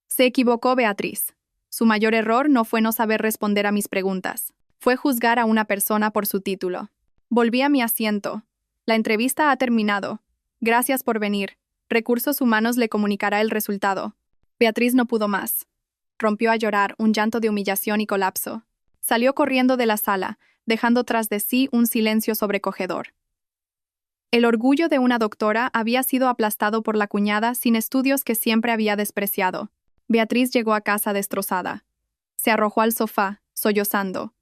S1: Se equivocó Beatriz. Su mayor error no fue no saber responder a mis preguntas. Fue juzgar a una persona por su título. Volví a mi asiento. La entrevista ha terminado. Gracias por venir. Recursos Humanos le comunicará el resultado. Beatriz no pudo más. Rompió a llorar, un llanto de humillación y colapso. Salió corriendo de la sala, dejando tras de sí un silencio sobrecogedor. El orgullo de una doctora había sido aplastado por la cuñada sin estudios que siempre había despreciado. Beatriz llegó a casa destrozada. Se arrojó al sofá, sollozando.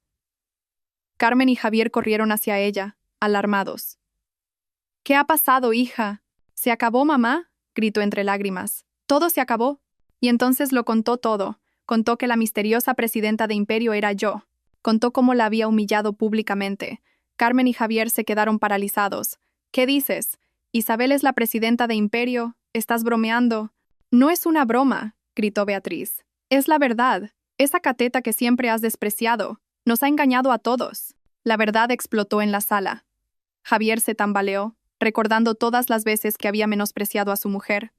S1: Carmen y Javier corrieron hacia ella, alarmados. ¿Qué ha pasado, hija? ¿Se acabó, mamá? Gritó entre lágrimas. Todo se acabó. Y entonces lo contó todo. Contó que la misteriosa presidenta de Imperio era yo. Contó cómo la había humillado públicamente. Carmen y Javier se quedaron paralizados. ¿Qué dices? ¿Isabel es la presidenta de Imperio? ¿Estás bromeando? No es una broma, gritó Beatriz. Es la verdad. Esa cateta que siempre has despreciado. Nos ha engañado a todos. La verdad explotó en la sala. Javier se tambaleó, recordando todas las veces que había menospreciado a su mujer.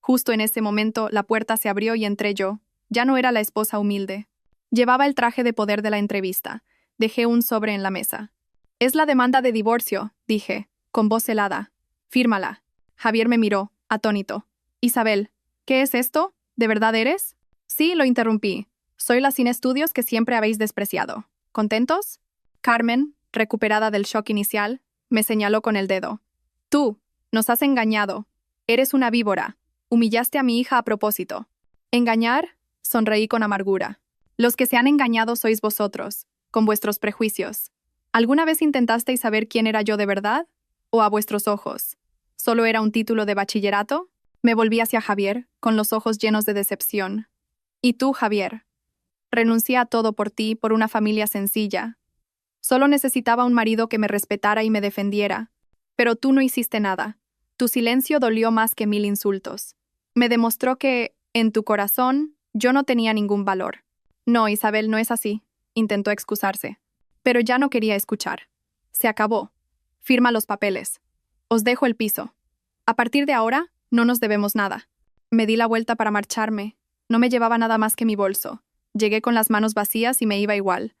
S1: Justo en ese momento, la puerta se abrió y entré yo. Ya no era la esposa humilde. Llevaba el traje de poder de la entrevista. Dejé un sobre en la mesa. Es la demanda de divorcio, dije, con voz helada. Fírmala. Javier me miró, atónito. Isabel, ¿qué es esto? ¿De verdad eres? Sí, lo interrumpí. Soy la sin estudios que siempre habéis despreciado. ¿Contentos? Carmen, recuperada del shock inicial, me señaló con el dedo. Tú, nos has engañado. Eres una víbora. Humillaste a mi hija a propósito. ¿Engañar? Sonreí con amargura. Los que se han engañado sois vosotros, con vuestros prejuicios. ¿Alguna vez intentasteis saber quién era yo de verdad? ¿O a vuestros ojos? ¿Solo era un título de bachillerato? Me volví hacia Javier, con los ojos llenos de decepción. ¿Y tú, Javier? Renuncié a todo por ti, por una familia sencilla. Solo necesitaba un marido que me respetara y me defendiera. Pero tú no hiciste nada. Tu silencio dolió más que 1000 insultos. Me demostró que, en tu corazón, yo no tenía ningún valor. No, Isabel, no es así, intentó excusarse. Pero ya no quería escuchar. Se acabó. Firma los papeles. Os dejo el piso. A partir de ahora, no nos debemos nada. Me di la vuelta para marcharme. No me llevaba nada más que mi bolso. Llegué con las manos vacías y me iba igual.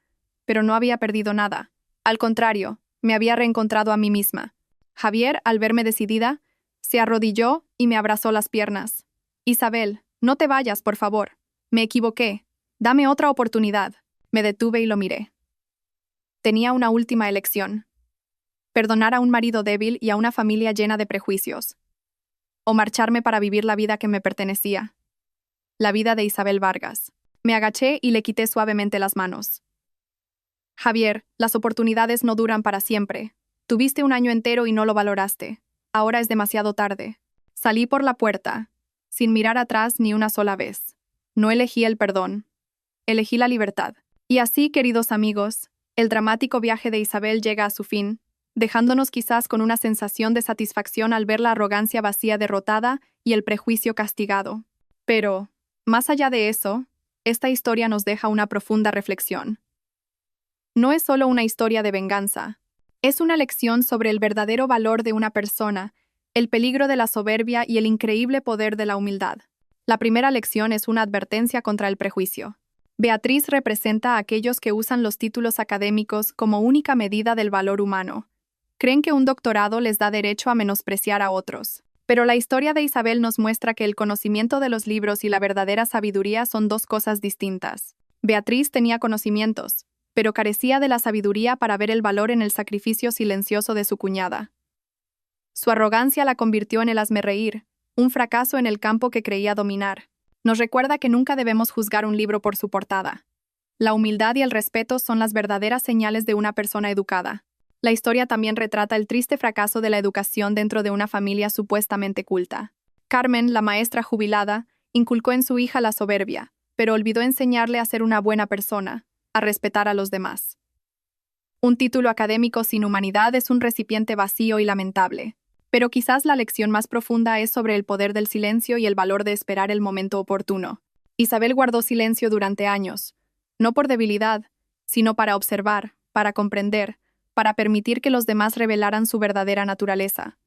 S1: Pero no había perdido nada. Al contrario, me había reencontrado a mí misma. Javier, al verme decidida, se arrodilló y me abrazó las piernas. Isabel, no te vayas, por favor. Me equivoqué. Dame otra oportunidad. Me detuve y lo miré. Tenía una última elección. Perdonar a un marido débil y a una familia llena de prejuicios. O marcharme para vivir la vida que me pertenecía. La vida de Isabel Vargas. Me agaché y le quité suavemente las manos. Javier, las oportunidades no duran para siempre. Tuviste un año entero y no lo valoraste. Ahora es demasiado tarde. Salí por la puerta, sin mirar atrás ni una sola vez. No elegí el perdón. Elegí la libertad. Y así, queridos amigos, el dramático viaje de Isabel llega a su fin, dejándonos quizás con una sensación de satisfacción al ver la arrogancia vacía derrotada y el prejuicio castigado. Pero, más allá de eso, esta historia nos deja una profunda reflexión. No es solo una historia de venganza. Es una lección sobre el verdadero valor de una persona, el peligro de la soberbia y el increíble poder de la humildad. La primera lección es una advertencia contra el prejuicio. Beatriz representa a aquellos que usan los títulos académicos como única medida del valor humano. Creen que un doctorado les da derecho a menospreciar a otros. Pero la historia de Isabel nos muestra que el conocimiento de los libros y la verdadera sabiduría son dos cosas distintas. Beatriz tenía conocimientos, pero carecía de la sabiduría para ver el valor en el sacrificio silencioso de su cuñada. Su arrogancia la convirtió en el hazmerreír, un fracaso en el campo que creía dominar. Nos recuerda que nunca debemos juzgar un libro por su portada. La humildad y el respeto son las verdaderas señales de una persona educada. La historia también retrata el triste fracaso de la educación dentro de una familia supuestamente culta. Carmen, la maestra jubilada, inculcó en su hija la soberbia, pero olvidó enseñarle a ser una buena persona, a respetar a los demás. Un título académico sin humanidad es un recipiente vacío y lamentable, pero quizás la lección más profunda es sobre el poder del silencio y el valor de esperar el momento oportuno. Isabel guardó silencio durante años, no por debilidad, sino para observar, para comprender, para permitir que los demás revelaran su verdadera naturaleza.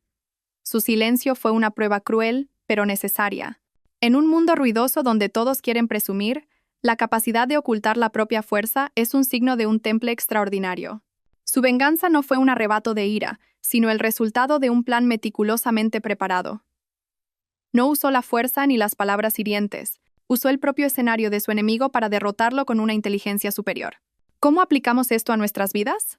S1: Su silencio fue una prueba cruel, pero necesaria. En un mundo ruidoso donde todos quieren presumir, la capacidad de ocultar la propia fuerza es un signo de un temple extraordinario. Su venganza no fue un arrebato de ira, sino el resultado de un plan meticulosamente preparado. No usó la fuerza ni las palabras hirientes, usó el propio escenario de su enemigo para derrotarlo con una inteligencia superior. ¿Cómo aplicamos esto a nuestras vidas?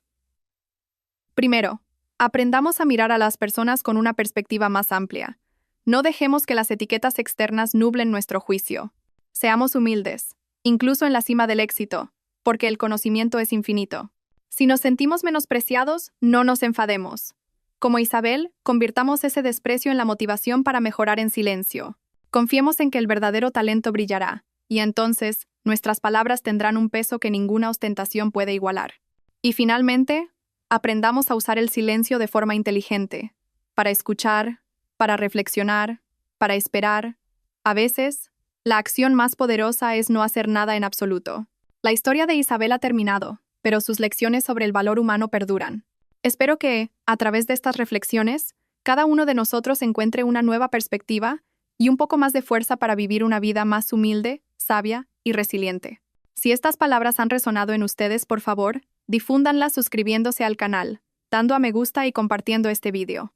S1: Primero, aprendamos a mirar a las personas con una perspectiva más amplia. No dejemos que las etiquetas externas nublen nuestro juicio. Seamos humildes, incluso en la cima del éxito, porque el conocimiento es infinito. Si nos sentimos menospreciados, no nos enfademos. Como Isabel, convirtamos ese desprecio en la motivación para mejorar en silencio. Confiemos en que el verdadero talento brillará, y entonces, nuestras palabras tendrán un peso que ninguna ostentación puede igualar. Y finalmente, aprendamos a usar el silencio de forma inteligente, para escuchar, para reflexionar, para esperar. A veces, la acción más poderosa es no hacer nada en absoluto. La historia de Isabel ha terminado, pero sus lecciones sobre el valor humano perduran. Espero que, a través de estas reflexiones, cada uno de nosotros encuentre una nueva perspectiva y un poco más de fuerza para vivir una vida más humilde, sabia y resiliente. Si estas palabras han resonado en ustedes, por favor, difúndanlas suscribiéndose al canal, dando a me gusta y compartiendo este video.